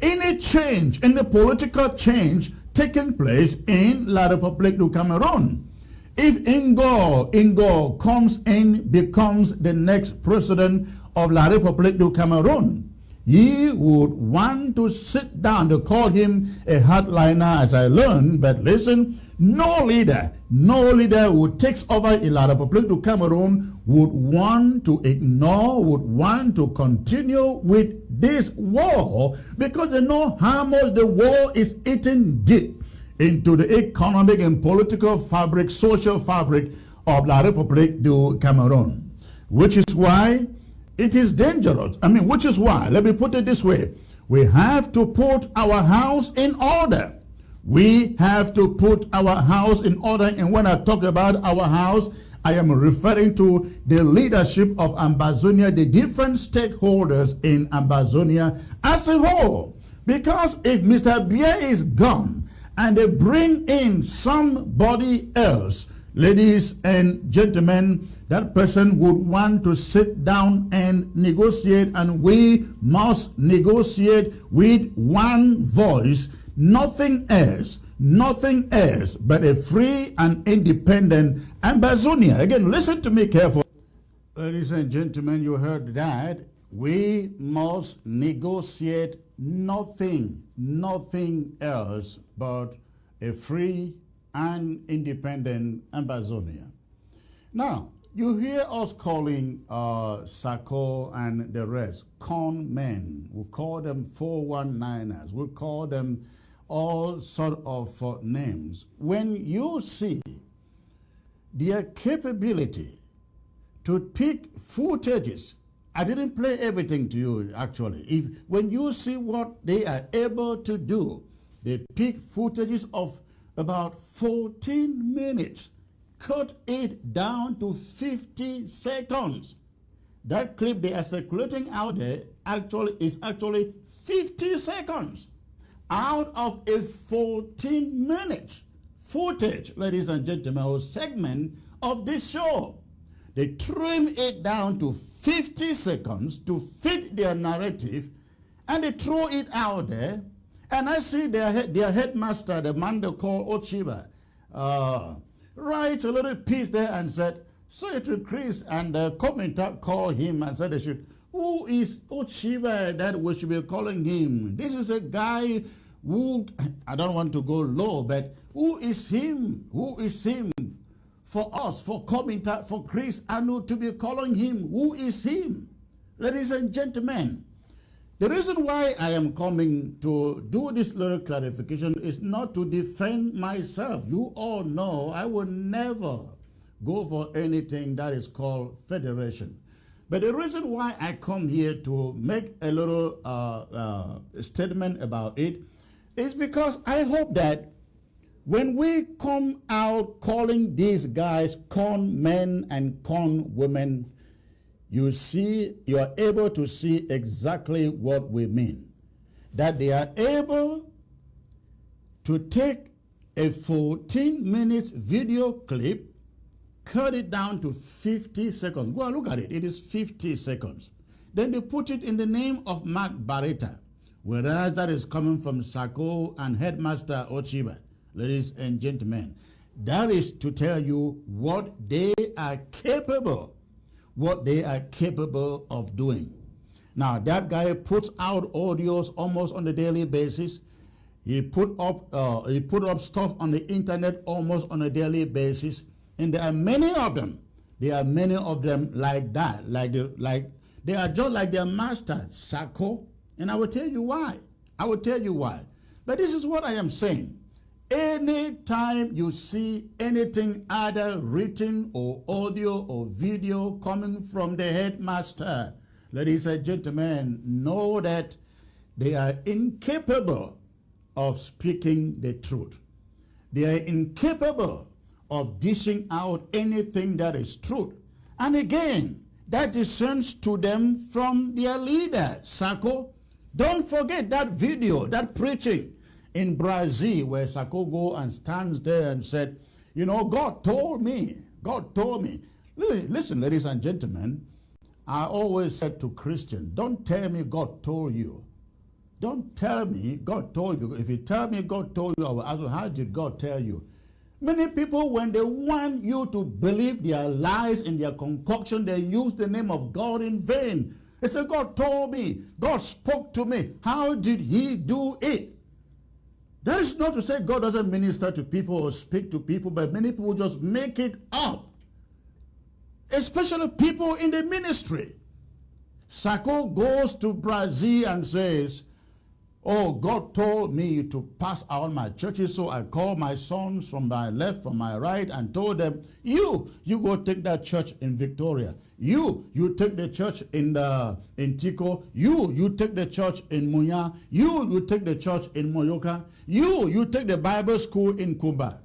any change, any political change taking place in La République du Cameroon. If Ingor comes in, becomes the next president of La République du Cameroon, he would want to sit down. They call him a hardliner, as I learned, but listen, no leader who takes over in La République du Cameroon would want to ignore, would want to continue with this war, because they know how much the war is eating deep into the economic and political fabric, social fabric of La République du Cameroon, which is why it is dangerous. Which is why, let me put it this way, we have to put our house in order. We have to put our house in order. And when I talk about our house, I am referring to the leadership of Ambazonia, the different stakeholders in Ambazonia as a whole. Because if Mr. Biya is gone and they bring in somebody else, ladies and gentlemen, that person would want to sit down and negotiate, and we must negotiate with one voice, nothing else but a free and independent Ambazonia. Again, listen to me carefully. Ladies and gentlemen, you heard that. We must negotiate nothing else but a free and independent Ambazonia. Now, you hear us calling Sako and the rest con men. We call them 419ers. We call them all sort of names. When you see their capability to pick footages, I didn't play everything to you actually. When you see what they are able to do, they pick footages of about 14 minutes, cut it down to 50 seconds. That clip they are circulating out there is actually 50 seconds out of a 14 minutes footage, ladies and gentlemen, or segment of this show. They trim it down to 50 seconds to fit their narrative, and they throw it out there. And I see their headmaster, the man they call Ochiba, write a little piece there and said, say to Chris, and the commentator called him and said, who is Ochiba that we should be calling him? This is a guy who, I don't want to go low, but who is him? Who is him for us, for commentator, for Chris Anu to be calling him? Who is him? Ladies and gentlemen, the reason why I am coming to do this little clarification is not to defend myself. You all know I will never go for anything that is called federation. But the reason why I come here to make a little statement about it is because I hope that when we come out calling these guys con men and con women, you are able to see exactly what we mean. That they are able to take a 14 minutes video clip, cut it down to 50 seconds. Go and look at it. It is 50 seconds. Then they put it in the name of Mark Barretta, whereas that is coming from Sako and Headmaster Ochiba. Ladies and gentlemen, that is to tell you what they are capable of doing. Now, that guy puts out audios almost on a daily basis. He put up stuff on the internet almost on a daily basis, and there are many of them. There are many of them like that, like they are just like their master Sako, and I will tell you why. But this is what I am saying. Anytime you see anything either written or audio or video coming from the headmaster, ladies and gentlemen, know that they are incapable of speaking the truth. They are incapable of dishing out anything that is truth. And again, that descends to them from their leader, Sako. Don't forget that video, that preaching. in Brazil, where Sako go and stands there and said, you know, God told me. God told me. Listen, ladies and gentlemen, I always said to Christians, don't tell me God told you. Don't tell me God told you. If you tell me God told you, I will ask you, how did God tell you? Many people, when they want you to believe their lies and their concoction, they use the name of God in vain. They say, God told me. God spoke to me. How did he do it? That is not to say God doesn't minister to people or speak to people, but many people just make it up. Especially people in the ministry. Sako goes to Brazil and says, oh, God told me to pass out my churches, so I called my sons from my left, from my right, and told them, you go take that church in Victoria. You take the church in Tico. You take the church in Munya. You take the church in Moyoka. You take the Bible school in Cuba.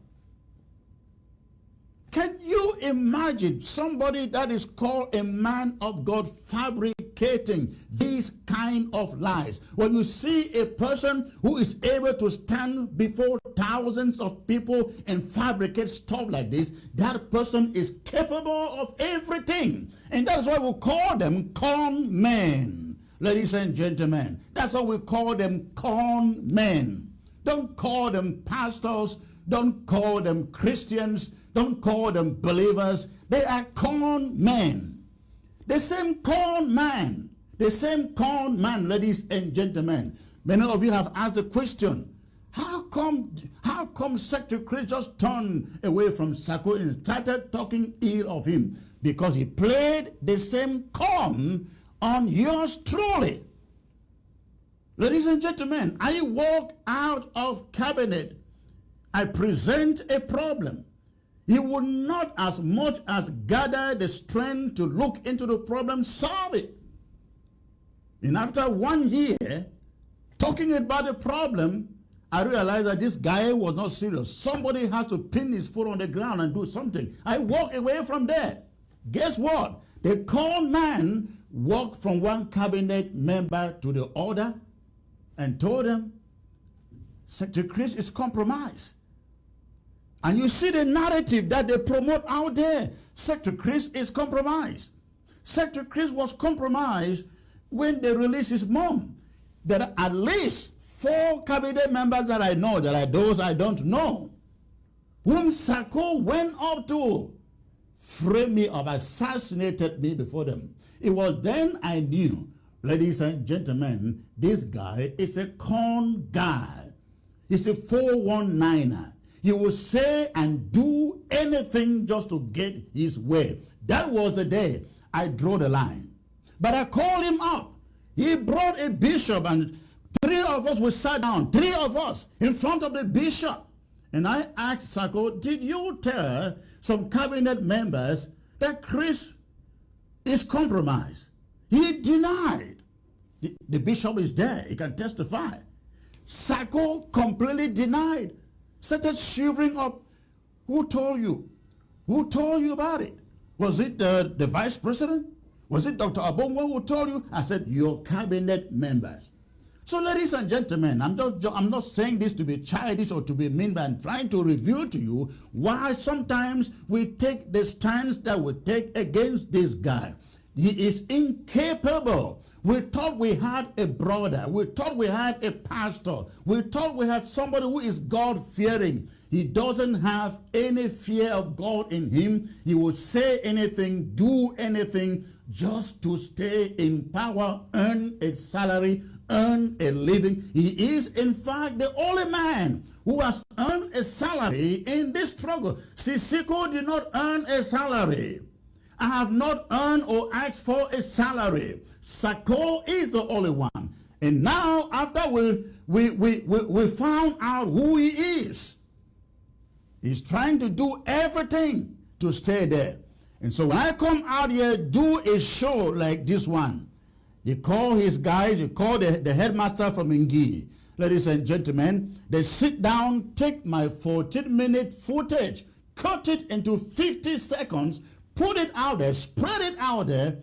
Can you imagine somebody that is called a man of God fabricating these kind of lies? When you see a person who is able to stand before thousands of people and fabricate stuff like this, that person is capable of everything. And that's why we call them con men. Ladies and gentlemen, that's why we call them con men. Don't call them pastors. Don't call them Christians. Don't call them believers. They are con men. The same con man. The same con man, ladies and gentlemen. Many of you have asked the question, how come Secretary Chris just turned away from Sako and started talking ill of him? Because he played the same con on yours truly. Ladies and gentlemen, I walk out of cabinet. I present a problem. He would not as much as gather the strength to look into the problem, solve it. And after 1 year, talking about the problem, I realized that this guy was not serious. Somebody has to pin his foot on the ground and do something. I walk away from there. Guess what? The con man walked from one cabinet member to the other and told them, Secretary Chris is compromised. And you see the narrative that they promote out there. Secretary Chris is compromised. Secretary Chris was compromised when they released his mom. There are at least 4 cabinet members that I know, there are those I don't know, whom Sako went up to, framed me up, assassinated me before them. It was then I knew, ladies and gentlemen, this guy is a con guy. He's a 419er. He will say and do anything just to get his way. That was the day I drew the line. But I called him up. He brought a bishop and 3 of us, we sat down, 3 of us in front of the bishop. And I asked Sako, did you tell some cabinet members that Chris is compromised? He denied. The bishop is there. He can testify. Sako completely denied. Started shivering up. Who told you? Who told you about it? Was it the vice president? Was it Dr. Abongwa who told you? I said, your cabinet members. So ladies and gentlemen, I'm not saying this to be childish or to be mean, but I'm trying to reveal to you why sometimes we take the stance that we take against this guy. He is incapable. We thought we had a brother. We thought we had a pastor. We thought we had somebody who is God-fearing. He doesn't have any fear of God in him. He will say anything, do anything just to stay in power, earn a salary, earn a living. He is, in fact, the only man who has earned a salary in this struggle. Sisiko did not earn a salary. I have not earned or asked for a salary. Sako is the only one. And now, after we found out who he is, he's trying to do everything to stay there. And so when I come out here, do a show like this one, you call his guys, you call the headmaster from Ngi. Ladies and gentlemen, they sit down, take my 14-minute footage, cut it into 50 seconds, put it out there, spread it out there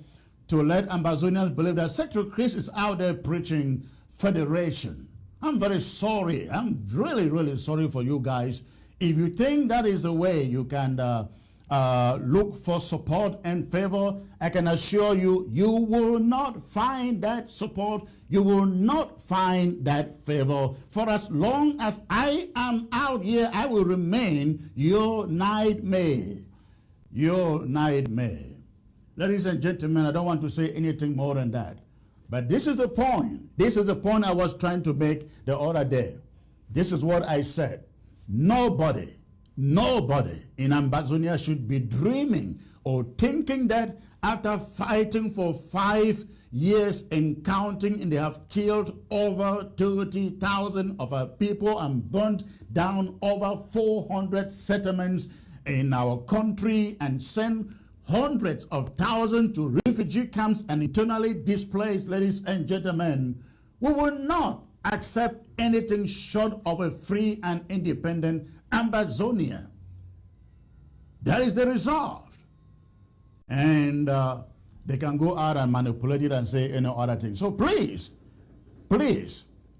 to let Ambazonians believe that Secretary Chris is out there preaching federation. I'm very sorry. I'm really, really sorry for you guys. If you think that is the way you can look for support and favor, I can assure you, you will not find that support. You will not find that favor. For as long as I am out here, I will remain your nightmare. Your nightmare. Ladies and gentlemen, I don't want to say anything more than that. But this is the point. This is the point I was trying to make the other day. This is what I said. Nobody in Ambazonia should be dreaming or thinking that after fighting for 5 years and counting, and they have killed over 30,000 of our people and burnt down over 400 settlements in our country and sent hundreds of thousands to refugee camps and internally displaced, ladies and gentlemen, we will not accept anything short of a free and independent Ambazonia. That is the resolve. And they can go out and manipulate it and say any other thing. So please,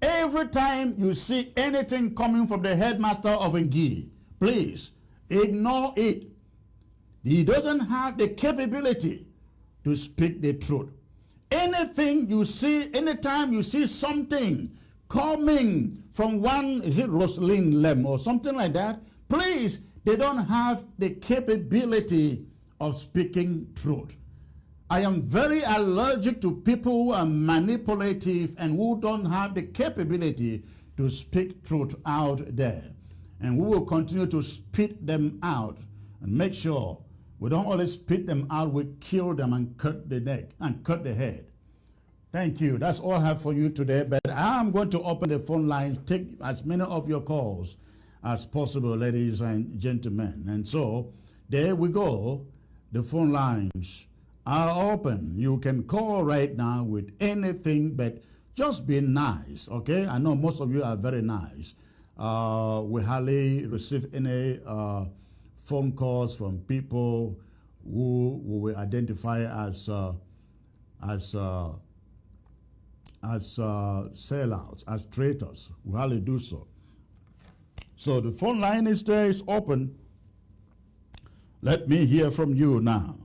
every time you see anything coming from the headmaster of Ngi, please ignore it. He doesn't have the capability to speak the truth. Anything you see, anytime you see something coming from one, is it Rosalind Lem or something like that, please, they don't have the capability of speaking truth. I am very allergic to people who are manipulative and who don't have the capability to speak truth out there. And we will continue to spit them out and make sure we don't always spit them out, we kill them and cut the neck and cut the head. Thank you. That's all I have for you today. But I'm going to open the phone lines, take as many of your calls as possible, ladies and gentlemen. And so there we go. The phone lines are open. You can call right now with anything, but just be nice, okay? I know most of you are very nice. We hardly receive any phone calls from people who we identify as sellouts, as traitors. We hardly do so. So the phone line is there, is open. Let me hear from you now.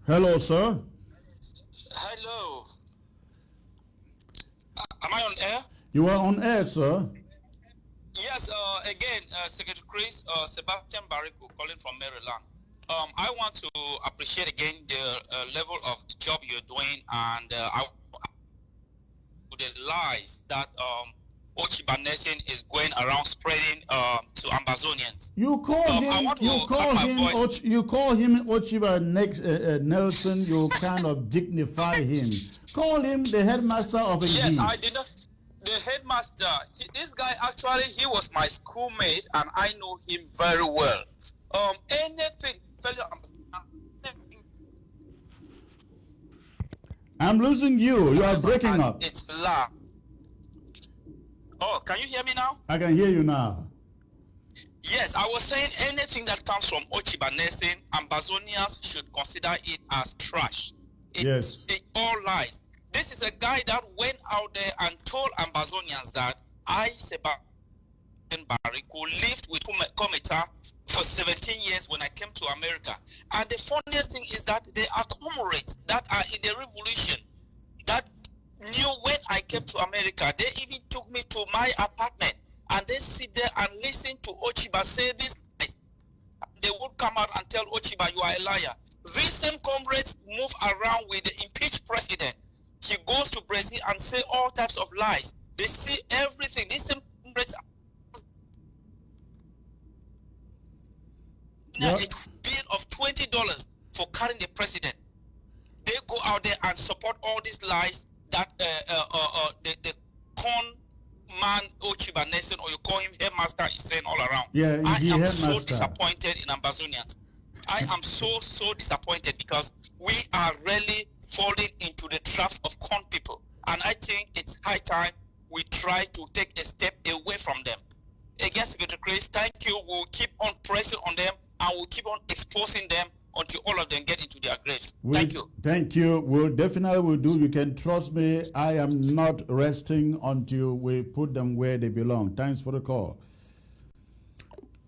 Hello, sir. Hello. Am I on air? You are on air, sir. Yes, again, Secretary Chris, Sebastian Barrico calling from Maryland. I want to appreciate again the level of the job you're doing and the lies that Ochiba Nation is going around spreading to Ambazonians. You call him Ochiba Nelson. You kind of dignify him. Call him the headmaster of a Yes, I did not. The headmaster, this guy actually, he was my schoolmate and I know him very well. Anything, I'm losing you. You are breaking up. It's loud. Oh, can you hear me now? I can hear you now. Yes, I was saying anything that comes from Ochiba Nation, Ambazonians should consider it as trash. Yes. It all lies. This is a guy that went out there and told Ambazonians that I, Sebastian Barrico, lived with Cometa for 17 years when I came to America. And the funniest thing is that there are comrades that are in the revolution that knew when I came to America. They even took me to my apartment and they sit there and listen to Ochiba say this lies. They would come out and tell Ochiba, you are a liar. These same comrades move around with the impeached president. He goes to Brazil and say all types of lies. They see everything. These same comrades a bill of $20 for carrying the president. They go out there and support all these lies that the con man Ochiba Nation, or you call him headmaster, is saying all around. Yeah, I am headmaster. so disappointed in Ambazonians. I am so disappointed because we are really falling into the traps of con people. And I think it's high time we try to take a step away from them. Again, Secretary Chris, thank you. We'll keep on pressing on them and we'll keep on exposing them until all of them get into their graves. Thank you. Thank you. We'll definitely will do. You can trust me. I am not resting until we put them where they belong. Thanks for the call.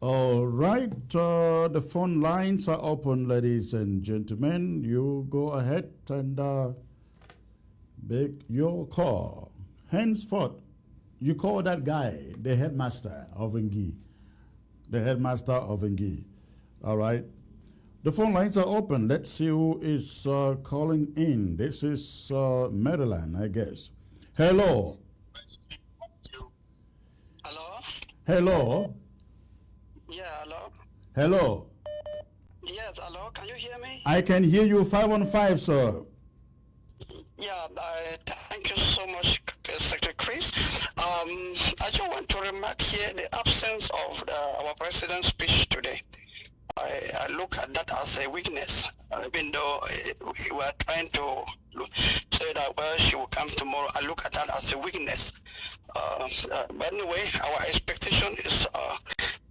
All right. The phone lines are open, ladies and gentlemen. You go ahead and make your call. Henceforth, you call that guy the headmaster of Ngi. The headmaster of Ngi. All right. The phone lines are open. Let's see who is calling in. This is Maryland, I guess. Hello. Hello? Hello. Yeah, hello? Hello. Yes, hello? Can you hear me? I can hear you 515, sir. Yeah, thank you so much, Secretary Chris. I just want to remark here the absence of our president's speech today. I look at that as a weakness, even though we were trying to say that, well, she will come tomorrow. I look at that as a weakness. But anyway, our expectation is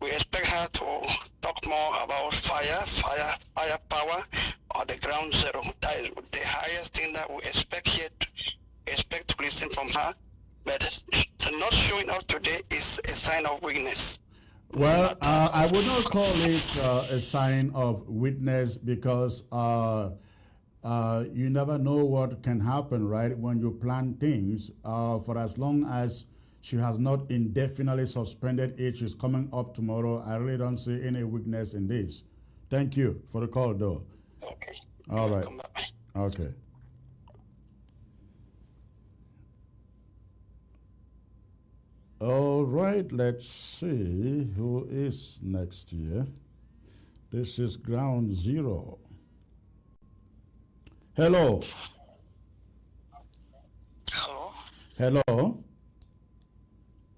we expect her to talk more about firepower or the ground zero. That is the highest thing that we expect here, expect to listen from her. But not showing up today is a sign of weakness. Well, I would not call it a sign of weakness because you never know what can happen, right? When you plan things, for as long as she has not indefinitely suspended it, she's coming up tomorrow. I really don't see any weakness in this. Thank you for the call, though. Okay. All right. Okay. All right, let's see who is next here. This is ground zero. Hello. Hello? Hello.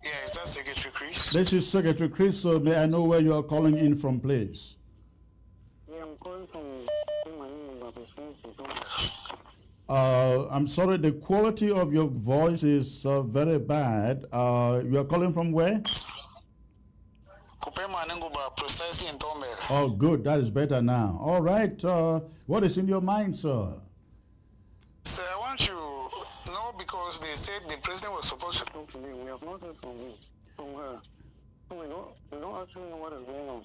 Yeah, is that Secretary Chris? This is Secretary Chris. So may I know where you are calling in from, please? Yeah, I'm calling from I'm sorry, the quality of your voice is very bad. You are calling from where? Oh, good. That is better now. All right. What is in your mind, sir? Sir, I want you to know because they said the president was supposed to talk to me. We have not heard from her. So we don't actually know what is going on.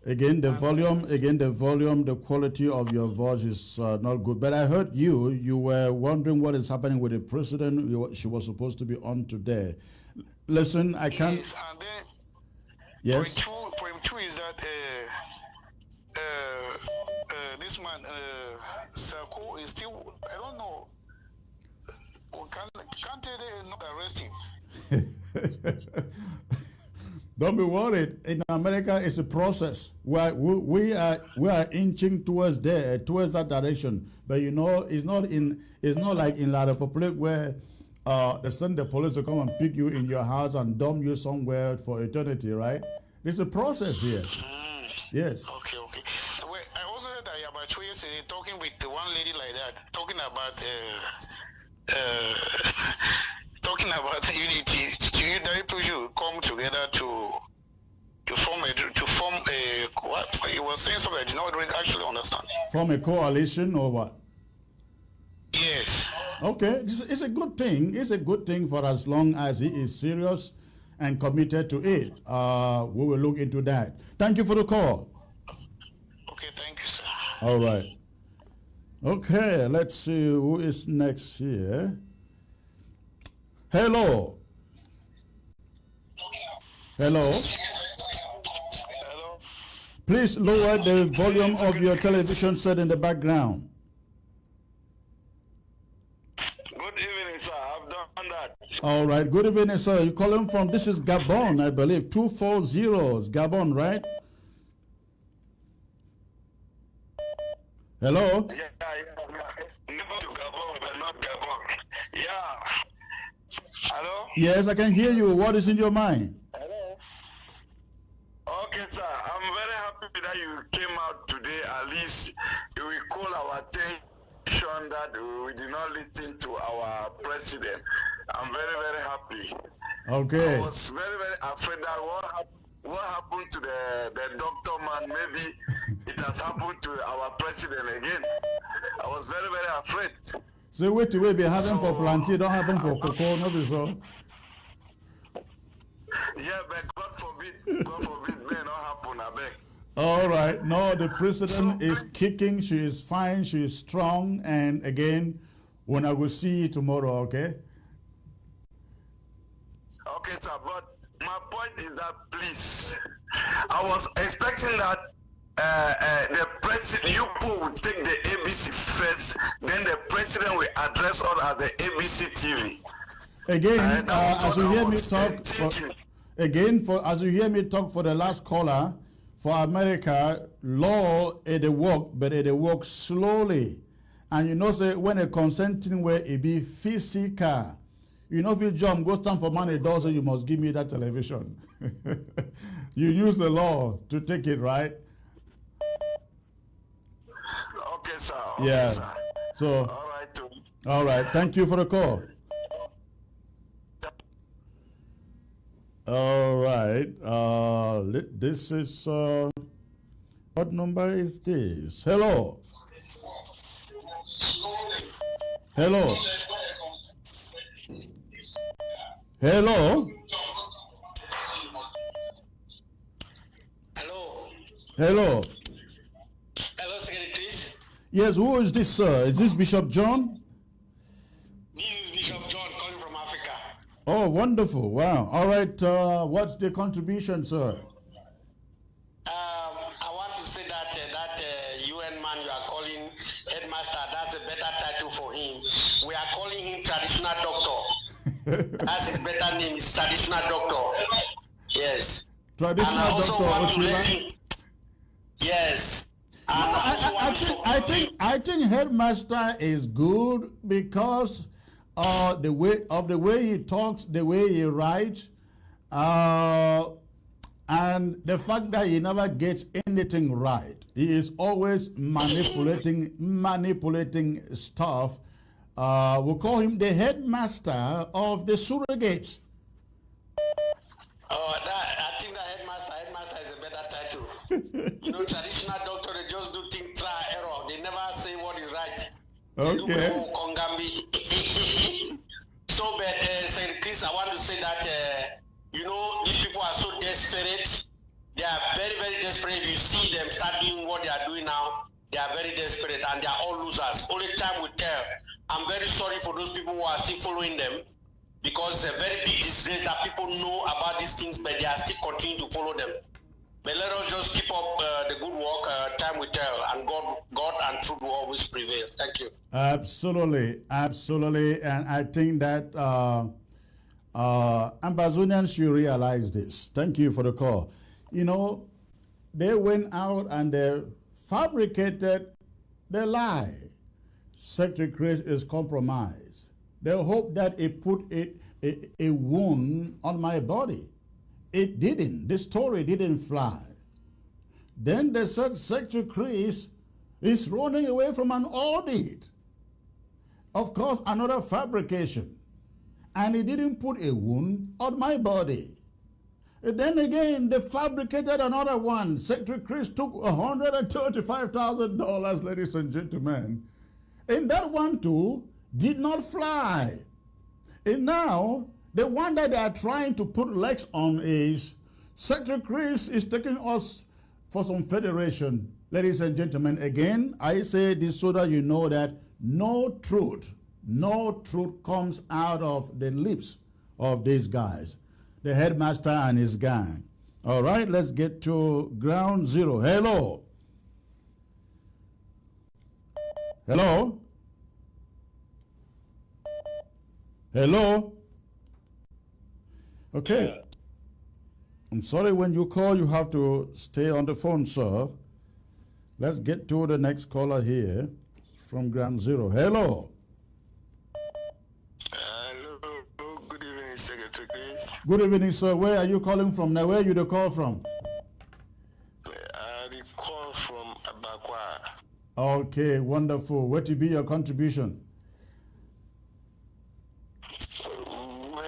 Again, the volume, the quality of your voice is not good. But I heard you were wondering what is happening with the president. She was supposed to be on today. Listen, I can't. Yes, and then yes. Point two is that this man, Sarko, is still, I don't know, can't they not arrest him? Don't be worried. In America, it's a process. We are inching towards that direction. But you know, it's not like in La Republic where they send the police to come and pick you in your house and dump you somewhere for eternity, right? There's a process here. Yes. Okay. Well, I also heard that Yabacho yesterday talking with one lady like that, talking about unity. People should come together to form a what? He was saying something I did not really actually understand. Form a coalition or what? Yes. Okay, it's a good thing. It's a good thing for as long as he is serious and committed to it. We will look into that. Thank you for the call. Okay, thank you, sir. All right. Okay, let's see who is next here. Hello. Hello. Hello. Please lower the volume of your television set in the background. Good evening, sir. I've done that. All right. Good evening, sir. You're calling from, this is Gabon, I believe. 240 Gabon, right? Hello? Yeah. Never to Gabon, but not Gabon. Yeah. Hello? Yes, I can hear you. What is in your mind? Hello? Okay, sir. I'm very happy that you came out today. At least you will call our attention mention that we did not listen to our president. I'm very, very happy. Okay. I was very, very afraid that what happened to the doctor man, maybe it has happened to our president again. I was very, very afraid. So wait till we be having for plantain, don't happen for cocoa, no be so. Yeah, but God forbid, may not happen, I beg. All right. No, the president is kicking. She is fine. She is strong. And again, when I will see you tomorrow, okay? Okay, sir. But my point is that, please, I was expecting that the president, you would take the ABC first, then the president will address all at the ABC TV. Again, as you hear me talk, as you hear me talk for the last caller, for America, law it work, but it work slowly. And you know, say when a consenting way it be physical. You know, if you jump, go stand for money, does you must give me that television. You use the law to take it, right? Okay, sir. Okay, yeah. Sir. So. All right. All right. Thank you for the call. All right. This is what number is this? Hello. Hello. Hello. Hello. Hello. Hello, Secretary Chris. Yes, who is this, sir? Is this Bishop John? This is Bishop John calling from Africa. Oh, wonderful. Wow. All right. What's the contribution, sir? I want to say that UN man you are calling headmaster, that's a better title for him. We are calling him traditional doctor. That's his better name, is traditional doctor. Yes. Traditional and I also doctor. Want to let him, yes. And I think headmaster is good because the way he talks, the way he writes, and the fact that he never gets anything right. He is always manipulating stuff. We call him the headmaster of the surrogates. I think that headmaster is a better title. You know, traditional doctor, they just do things trial error. They never say what is right. Okay. So, but Secretary Chris, I want to say that you know, these people are so desperate. They are very, very desperate. If you see them start doing what they are doing now, they are very desperate and they are all losers. Only time will tell. I'm very sorry for those people who are still following them, because it's a very big disgrace that people know about these things, but they are still continuing to follow them. But let us just keep up the good work. Time will tell, and God and truth will always prevail. Thank you. Absolutely, absolutely, and I think that Ambazonians should realize this. Thank you for the call. You know, they went out and they fabricated the lie. Secretary Chris is compromised. They hope that it put a wound on my body. It didn't. The story didn't fly. Then they said Secretary Chris is running away from an audit. Of course, another fabrication. And it didn't put a wound on my body. And then again, they fabricated another one. Secretary Chris took $135,000, ladies and gentlemen. And that one too did not fly. And now, the one that they are trying to put legs on is Secretary Chris is taking us for some federation. Ladies and gentlemen, again, I say this so that you know that no truth comes out of the lips of these guys, the headmaster and his gang. All right, let's get to ground zero. Hello. Hello. Hello. Okay. I'm sorry, when you call, you have to stay on the phone, sir. Let's get to the next caller here from ground zero. Hello. Hello. Good evening, Secretary Chris. Good evening, sir. Where are you calling from? Now, where are you the call from? The call from Abakwa. Okay, wonderful. What will be your contribution? Well,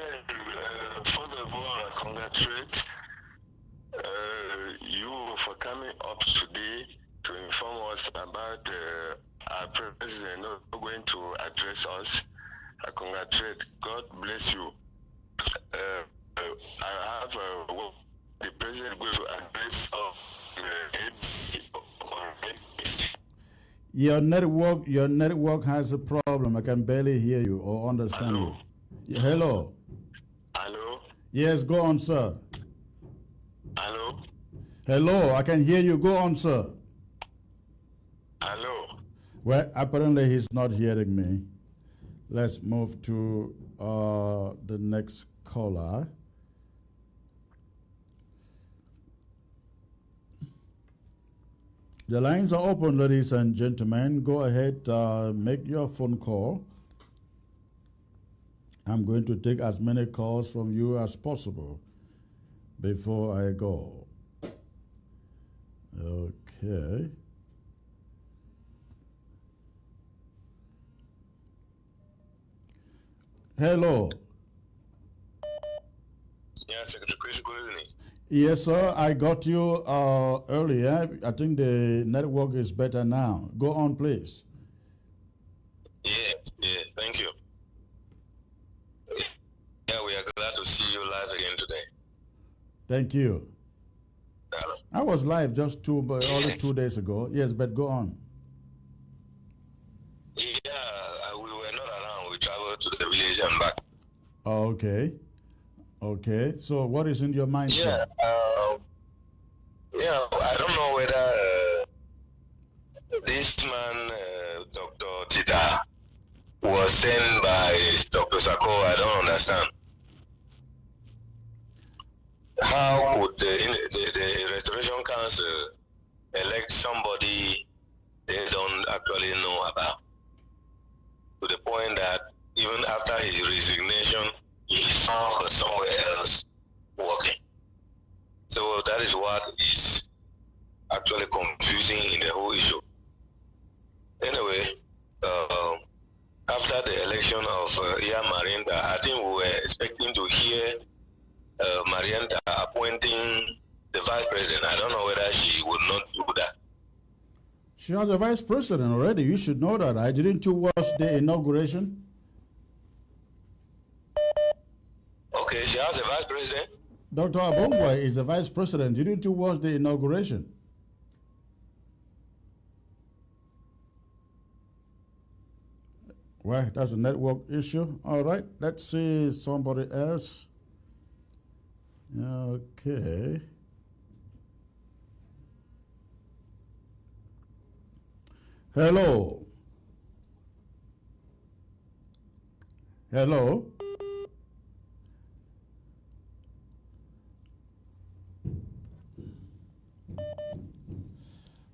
first of all, I congratulate you for coming up today to inform us about our president not going to address us. I congratulate. God bless you. I have the president going to address us. Your network has a problem. I can barely hear you or understand Hello. you. Hello. Hello. Yes, go on, sir. Hello. Hello, I can hear you. Go on, sir. Hello. Well, apparently he's not hearing me. Let's move to the next caller. The lines are open, ladies and gentlemen. Go ahead, make your phone call. I'm going to take as many calls from you as possible before I go. Okay. Hello. Yes, Secretary Chris, good evening. Yes, sir. I got you earlier. I think the network is better now. Go on, please. Yeah, thank you. Yeah, we are glad to see you live again today. Thank you. I was live just only 2 days ago. Yes, but go on. Yeah, we were not around. We traveled to the village and back. Okay. Okay. So what is in your mind, Yeah, sir? I don't know whether this man, Dr. Tida, was sent by Dr. Sako. I don't understand. How would the Restoration Council elect somebody they don't actually know about? To the point that even after his resignation, he found somewhere else working. So that is what is actually confusing in the whole issue. Anyway, after the election of Marienda, I think we were expecting to hear Marienda appointing the vice president. I don't know whether she would not do that. She has a vice president already. You should know that. Didn't you watch the inauguration? Okay, she has a vice president. Dr. Abongwa is the vice president. Didn't you watch the inauguration? Well, that's a network issue. All right, let's see somebody else. Okay. Hello. Hello.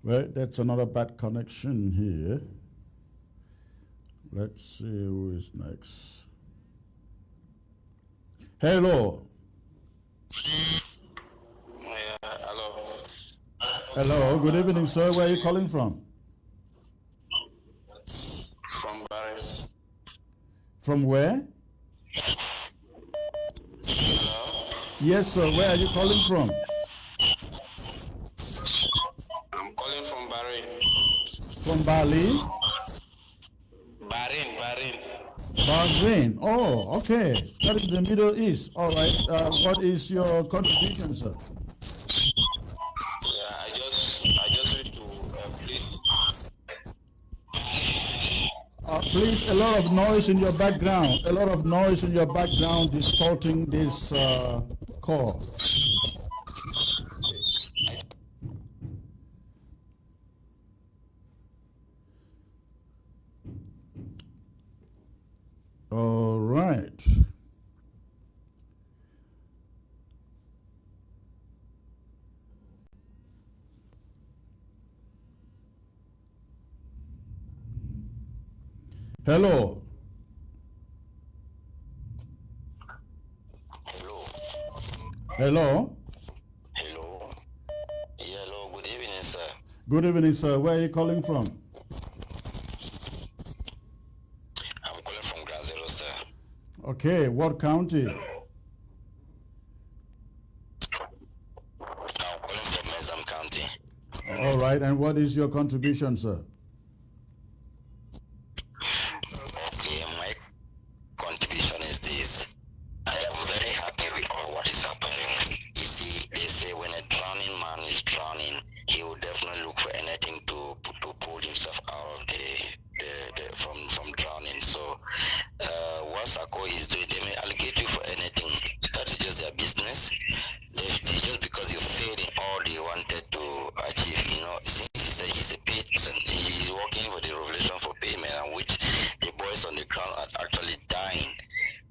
Well, that's another bad connection here. Let's see who is next. Hello. Yeah, hello. Hello. Good evening, sir. Where are you calling from? From Barry. From where? Hello? Yes, sir. Where are you calling from? I'm calling from Bahrain. From Bali? Bahrain. Bahrain. Oh, okay. That is the Middle East. All right. What is your contribution, sir? Yeah, I just need to Please, a lot of noise in your background. A lot of noise in your background distorting this call. All right. Hello. Hello. Hello. Hello. Good evening, sir. Good evening, sir. Where are you calling from? Okay, what county? I'm calling from Mezam County. All right, and what is your contribution, sir? Okay, my contribution is this. I am very happy with all what is happening. You see, they say when a drowning man is drowning, he will definitely look for anything to pull himself out of from drowning. So what SACO is doing, they may allocate you for anything. That's just their business. Just because you failed in all they wanted to achieve, you know, since he said he's a paid person, he's working for the revelation for payment, and which the boys on the ground are actually dying,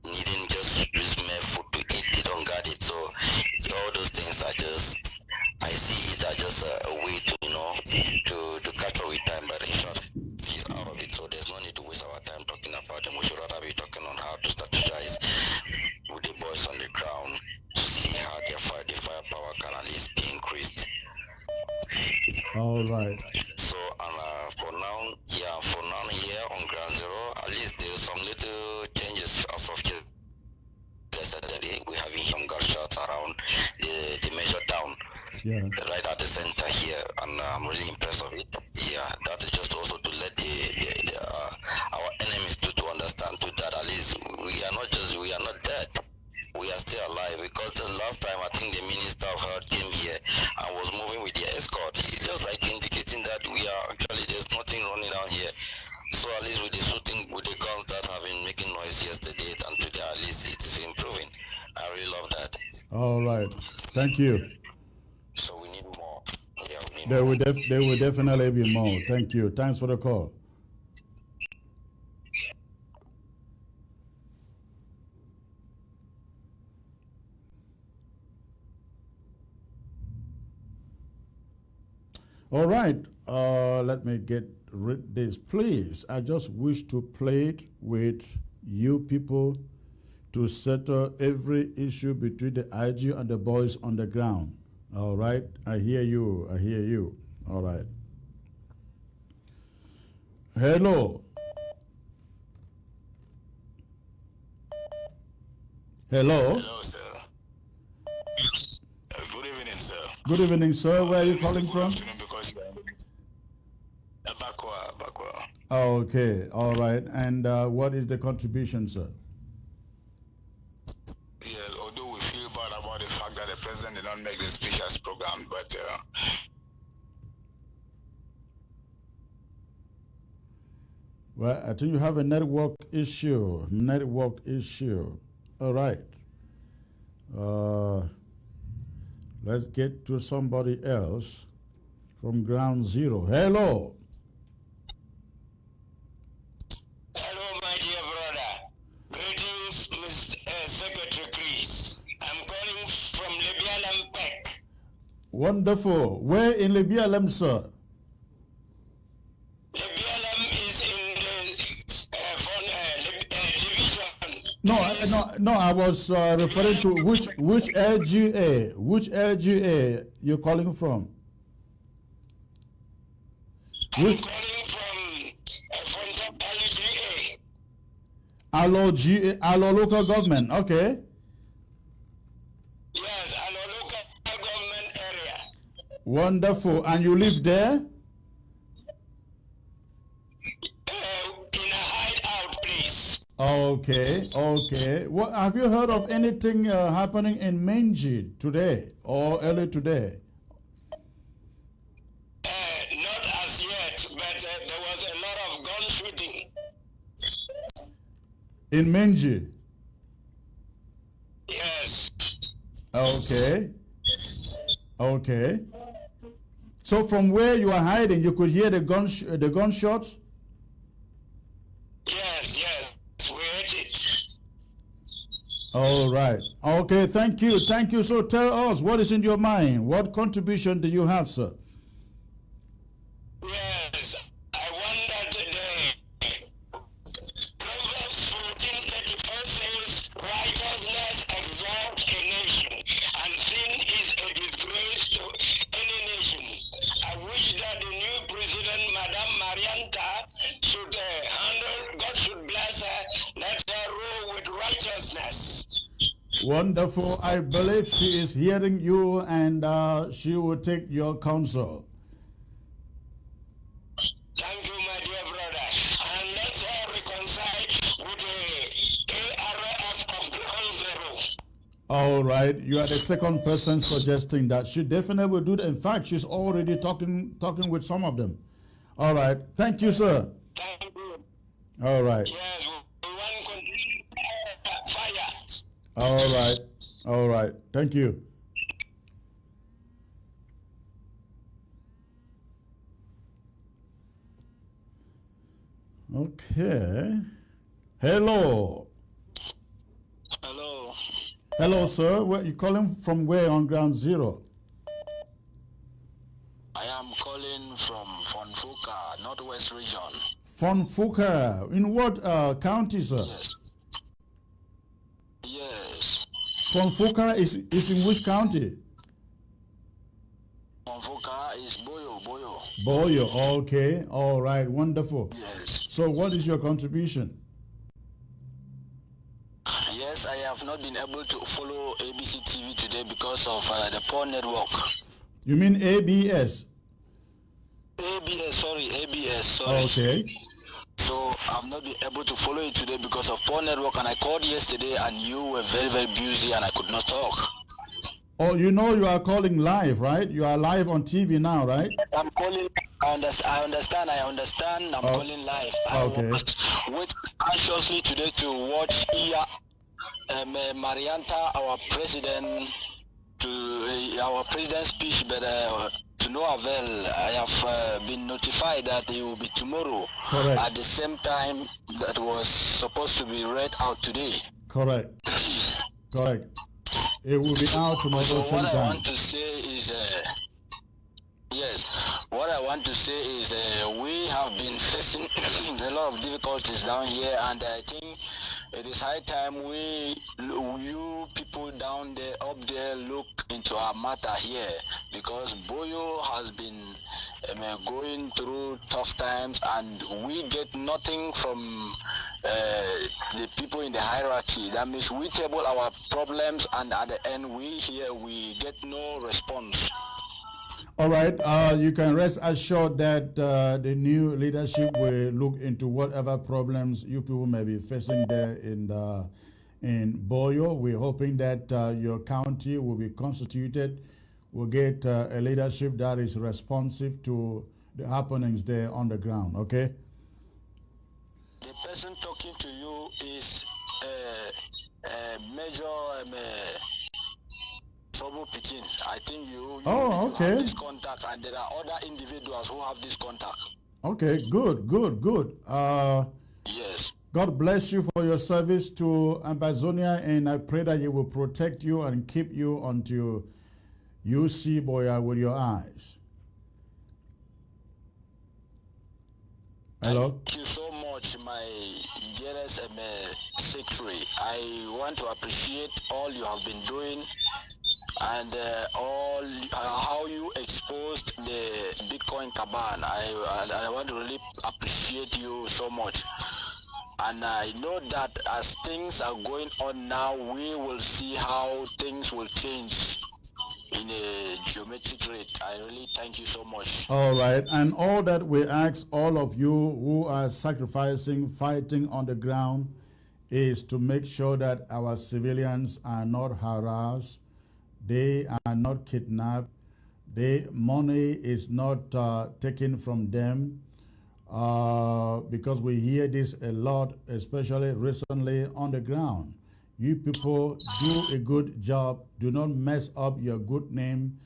needing just mere food to eat. They don't got it. So all those things are just, I see it as just a way to, you know, to catch up with time. But in short, he's out of it. So there's no need to waste our time talking about them. We should rather be talking on how to strategize with the boys on the ground to see how the firepower can at least be increased. All right. So, and for now here on Ground Zero, at least there's some little changes as of yesterday. We have some gunshots around the major town, right at the center here, and I'm really impressed of it. Yeah, that is just also to let our enemies to understand too that at least we are not dead. We are still alive, because the last time I think the Minister of Health came here and was moving with the escort. It's just like indicating that we are actually, there's nothing running down here. So at least with the shooting, with the guns that have been making noise yesterday and today, at least it is improving. I really love that. All right. Thank you. So we need more. Yeah, we need There more. will definitely be more. Thank you. Thanks for the call. All right, let me get rid this. Please, I just wish to plead with you people to settle every issue between the IG and the boys on the ground. All right, I hear you. I hear you. All right. Hello. Hello. Hello, sir. Good evening, sir. Good evening, sir. Where are you calling from? Bakwa. Okay, all right. And what is the contribution, sir? Yeah, although we feel bad about the fact that the president did not make the speech as programmed, but Well, I think you have a network issue. Network issue. All right. Let's get to somebody else from Ground Zero. Hello. Hello, my dear brother. Greetings, Mr. Secretary Chris. I'm calling from Libya Lampek. Wonderful. Where in Libya, sir? Libya is in the division. No, I was referring to which LGA? Which LGA you're calling from? I'm calling from LGA. Alo local government. Okay. Yes, our local government area. Wonderful. And you live there? In a hideout place. Okay, okay. What have you heard of anything happening in Menji today or early today? Not as yet, but there was a lot of gun shooting. In Menji? Yes. Okay. Okay. So from where you are hiding, you could hear the gunshots? Yes, we heard it. All right. Okay, thank you. Thank you. So tell us, what is in your mind? What contribution do you have, sir? Yes, I wonder today. Proverbs 14:34 says, righteousness exalts a nation, and sin is a disgrace to any nation. I wish that the new president, Madame Marianta, should handle, God should bless her, let her rule with righteousness Wonderful. I believe she is hearing you, and she will take your counsel. Thank you, my dear brother. And let's all reconcile with the ARF of ground zero. All right, you are the second person suggesting that. She definitely will do that. In fact, she's already talking with some of them. All right, thank you, sir. Thank you. All right. Yes, we want to continue fire. All right. All right. Thank you. Okay. Hello. Hello. Hello, sir. Where you calling from? Where on ground zero? I am calling from Fonfuka, Northwest Region. Fonfuka. In what county, sir? Yes. Yes. Fonfuka is in which county? Fonfuka is Boyo. Boyo. Okay. All right. Wonderful. Yes. So, what is your contribution? Yes, I have not been able to follow ABC TV today because of the poor network. You mean ABS? ABS, sorry. Okay. So I've not been able to follow it today because of poor network, and I called yesterday and you were very, very busy and I could not talk. Oh, you know you are calling live, right? You are live on TV now, right? I'm calling. I understand. I'm calling live. Okay. I was wait anxiously today to watch Marianta, our president, our president's speech, but to no avail. I have been notified that it will be tomorrow. Correct. At the same time that was supposed to be read out today. Correct. Correct. It will be out tomorrow So sometime. what I want to say is, what I want to say is we have been facing a lot of difficulties down here, and I think it is high time you people down there, up there, look into our matter here, because Boyo has been going through tough times, and we get nothing from the people in the hierarchy. That means we table our problems, and at the end we get no response. All right. You can rest assured that the new leadership will look into whatever problems you people may be facing there in Boyo. We're hoping that your county will be constituted. We'll get a leadership that is responsive to the happenings there on the ground. Okay. The person talking to you is Major Trouble Pikin. I think you have this contact, and there are other individuals who have this contact. Okay, good. Yes. God bless you for your service to Ambazonia, and I pray that He will protect you and keep you until you see Boya with your eyes. Hello? Thank you so much, my dearest secretary. I want to appreciate all you have been doing, and all how you exposed the Bitcoin cabal. I want to really appreciate you so much. And I know that as things are going on now, we will see how things will change in a geometric rate. I really thank you so much. All right. And all that we ask all of you who are sacrificing, fighting on the ground, is to make sure that our civilians are not harassed, they are not kidnapped, money is not taken from them, because we hear this a lot, especially recently on the ground. You people do a good job. Do not mess up your good name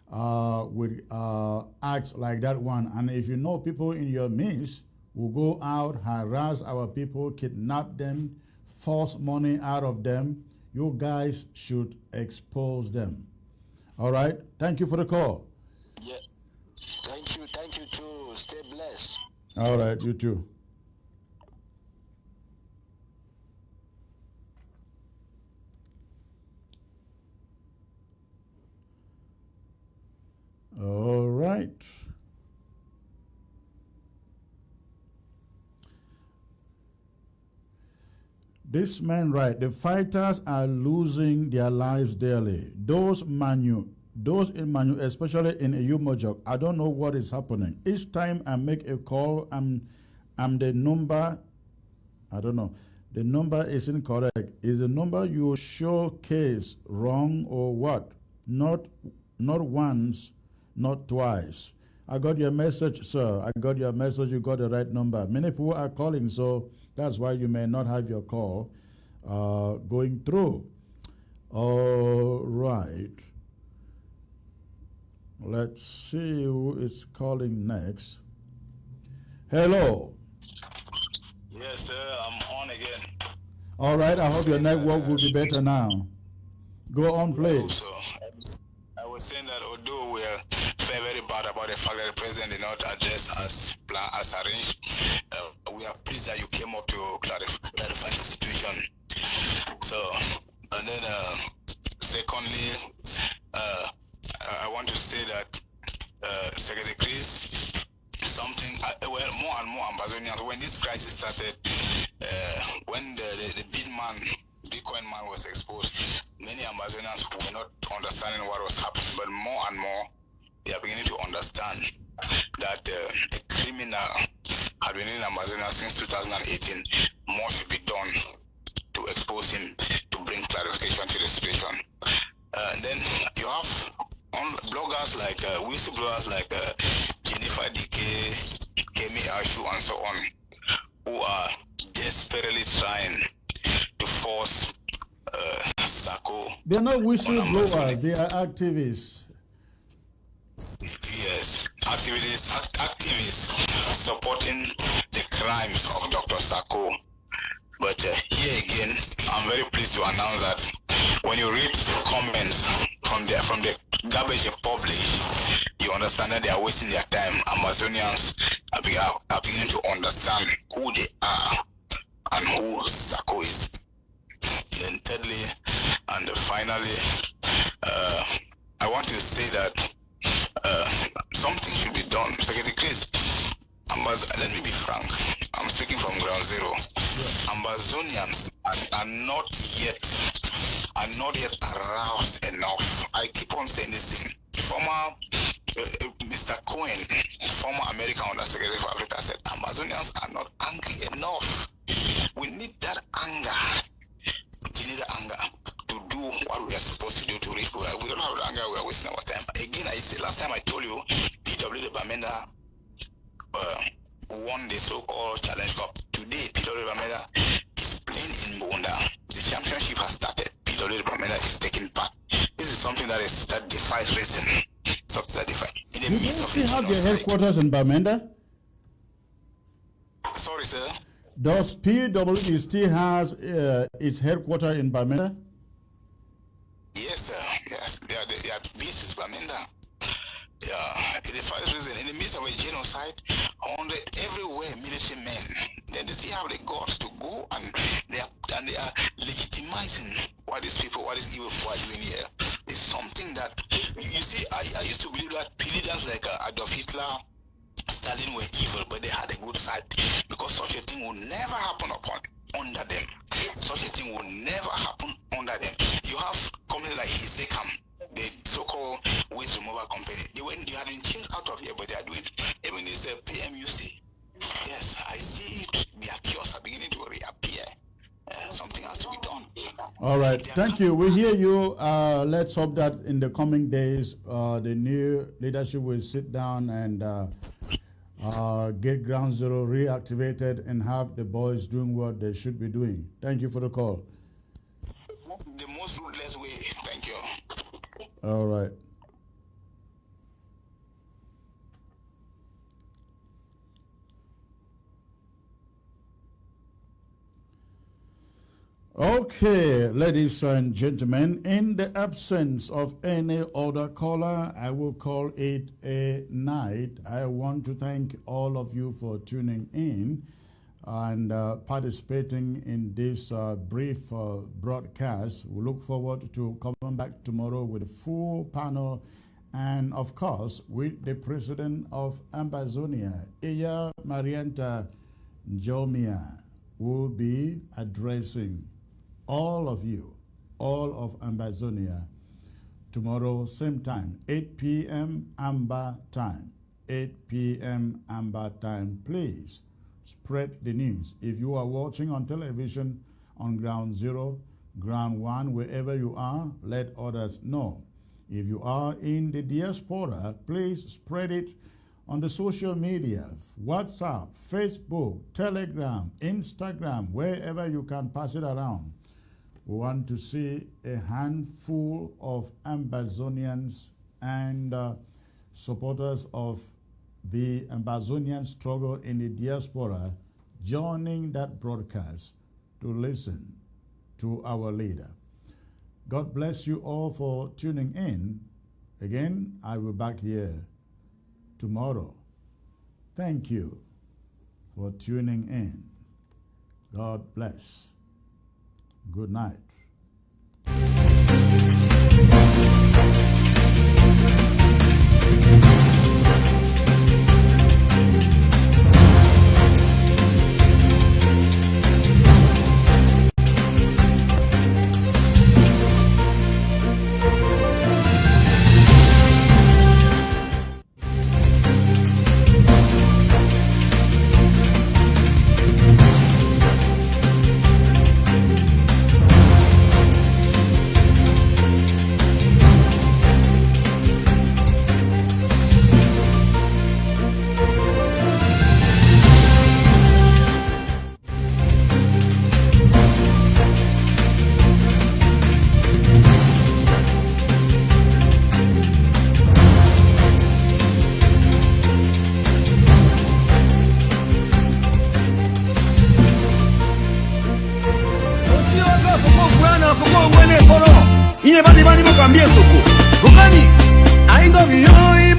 with acts like that one. And if you know people in your midst who go out, harass our people, kidnap them, force money out of them, you guys should expose them. All right? Thank you for the call. Yeah. Thank you too. Stay blessed. All right, you too. All right. This man, right? The fighters are losing their lives daily. Those in Manu, especially in Umojok, I don't know what is happening. Each time I make a call, I'm the number. I don't know. The number isn't correct. Is the number you showcase wrong or what? Not once, not twice. I got your message, sir. I got your message. You got the right number. Many people are calling, so that's why you may not have your call going through. All right. Let's see who is calling next. Hello. Yes, sir, I'm on again. All right, I hope your network will be better now. Go on, please. So, I was saying that although we are very bad about the fact that the president did not address as arranged, we are pleased that you came up to clarify the situation. So, and then secondly, I want to say that Secretary Chris, something, well, more and more Ambazonians, when this crisis started, when the Bitcoin man was exposed, many Ambazonians were not understanding what was happening, but more and more, they are beginning to understand that a criminal had been in Amazonia since 2018. More should be done to expose him, to bring clarification to the situation. Then you have bloggers like whistleblowers like Jennifer DK, Kemi Ashu, and so on, who are desperately trying to force Sako. They are not whistleblowers, they are activists. Yes, activists supporting the crimes of Dr. Sako. But here again, I'm very pleased to announce that when you read comments from the garbage they publish, you understand that they are wasting their time. Amazonians are beginning to understand who they are and who Sako is. Then thirdly and finally, I want to say that something should be done. Secretary Chris, let me be frank. I'm speaking from ground zero. Ambazonians are not yet aroused enough. I keep on saying this thing. Former Mr. Cohen, former American Undersecretary for Africa, said Ambazonians are not angry enough. We need that anger. We need the anger to do what we are supposed to do to reach. We don't have the anger. We are wasting our time. Again, I said last time I told you, PW Bamenda won the so-called Challenge Cup. Today, PW Bamenda is playing in Bunda. The championship has started. PW Bamenda is taking part. This is something that defies reason. Something that defies. In the Do they midst of still have their genocide. headquarters in Bamenda? Sorry, sir. Does PWD still has its headquarters in Bamenda? Yes, sir. Yes, they are bases, Bamenda. Yeah, it defies reason. In the midst of a genocide, everywhere military men, then they still have the guts to go and they are legitimizing what these evil people are doing here. It's something that you see. I used to believe that leaders like Adolf Hitler, Stalin were evil, but they had a good side, because such a thing will never happen under them. Such a thing will never happen under them. You have companies like Hisekam, the so-called waste removal company. They had been chased out of here, but they are doing even this PMUC. Yes, I see it. Their kiosks are beginning to reappear. Something has to be done. All right, thank you. We hear you. Let's hope that in the coming days, the new leadership will sit down and get Ground Zero reactivated and have the boys doing what they should be doing. Thank you for the call. The most ruthless way. Thank you. All right. Okay, ladies and gentlemen, in the absence of any other caller, I will call it a night. I want to thank all of you for tuning in and participating in this brief broadcast. We look forward to coming back tomorrow with a full panel and, of course, with the president of Ambazonia, Iya Marianta Jomia. will be addressing all of you, all of Ambazonia, tomorrow, same time, 8 p.m. Amba time. 8 p.m. Amba time. Please spread the news. If you are watching on television on Ground Zero, Ground One, wherever you are, let others know. If you are in the diaspora, please spread it on the social media, WhatsApp, Facebook, Telegram, Instagram, wherever you can pass it around. We want to see a handful of Ambazonians and supporters of the Ambazonian struggle in the diaspora joining that broadcast to listen to our leader. God bless you all for tuning in. Again, I will be back here tomorrow. Thank you for tuning in. God bless. Good night.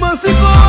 Must go on.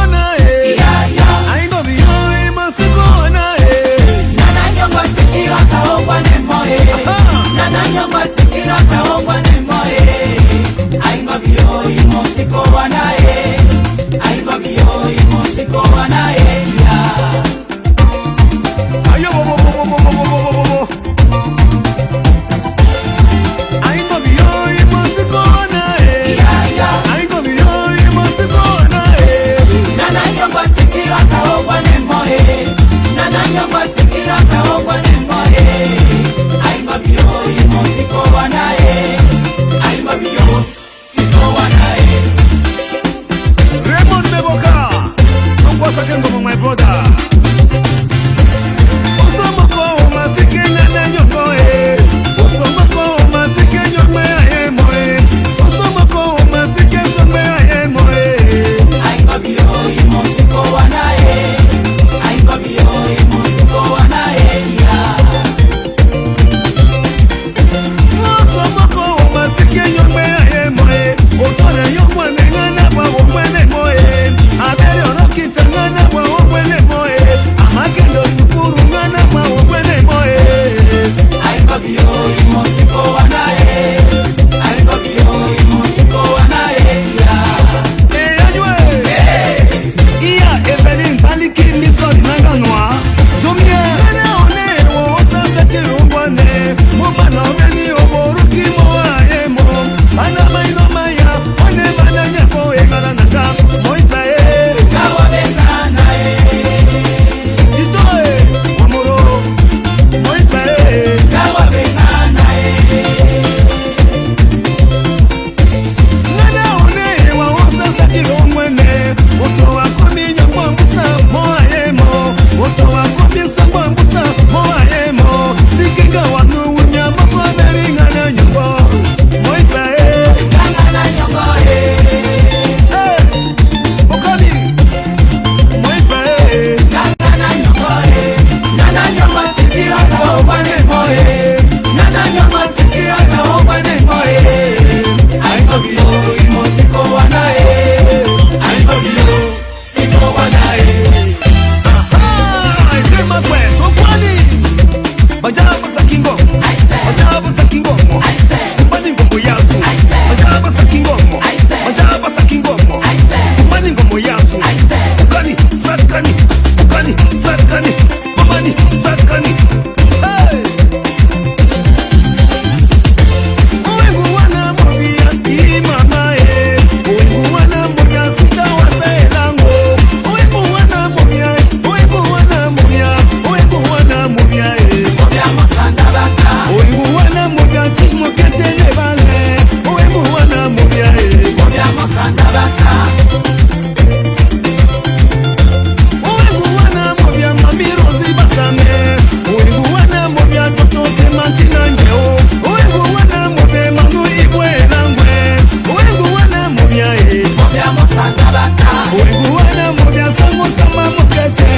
Uiguana mobia sango sama mokete.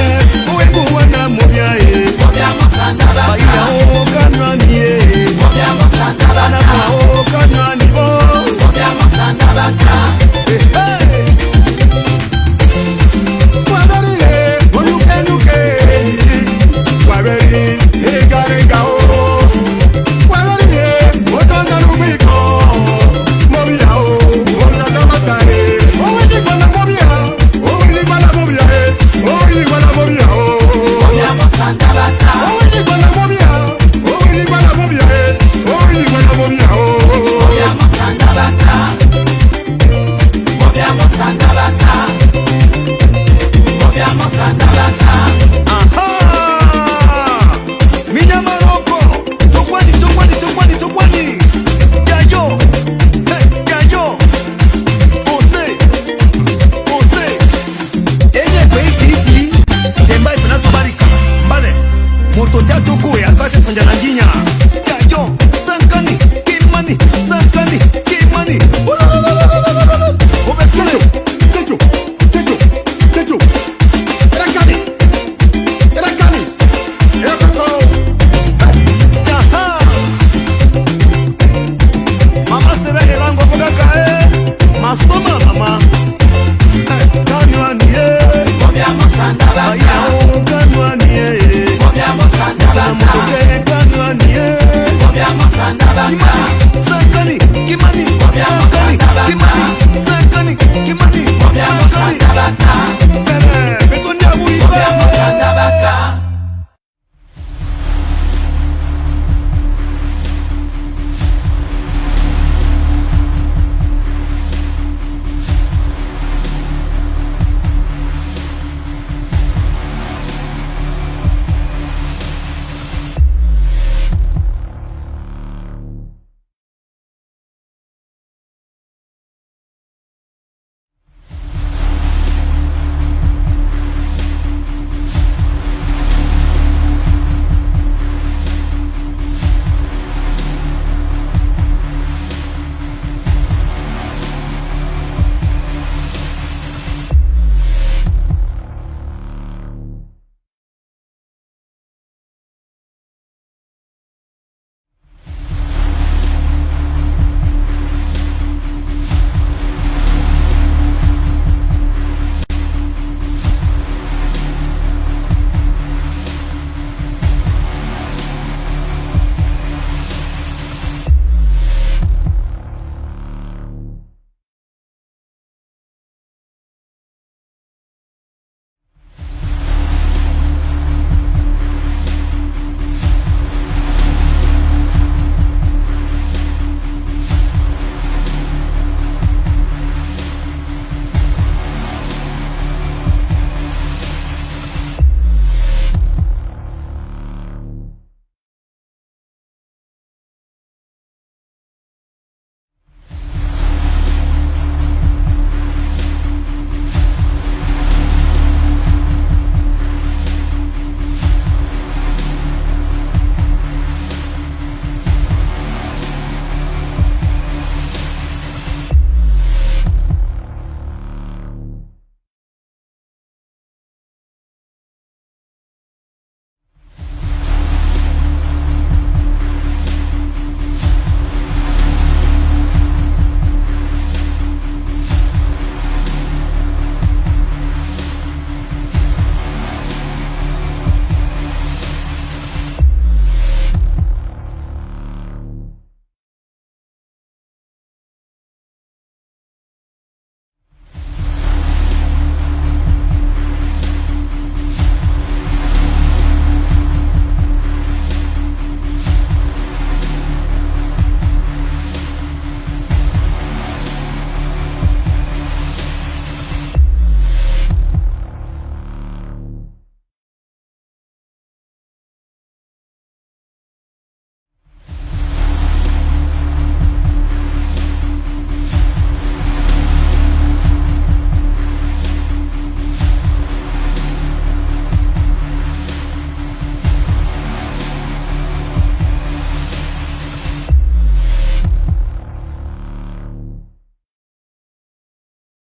Uiguana mobia e. Baila o kanani e. Anaka o kanani bo.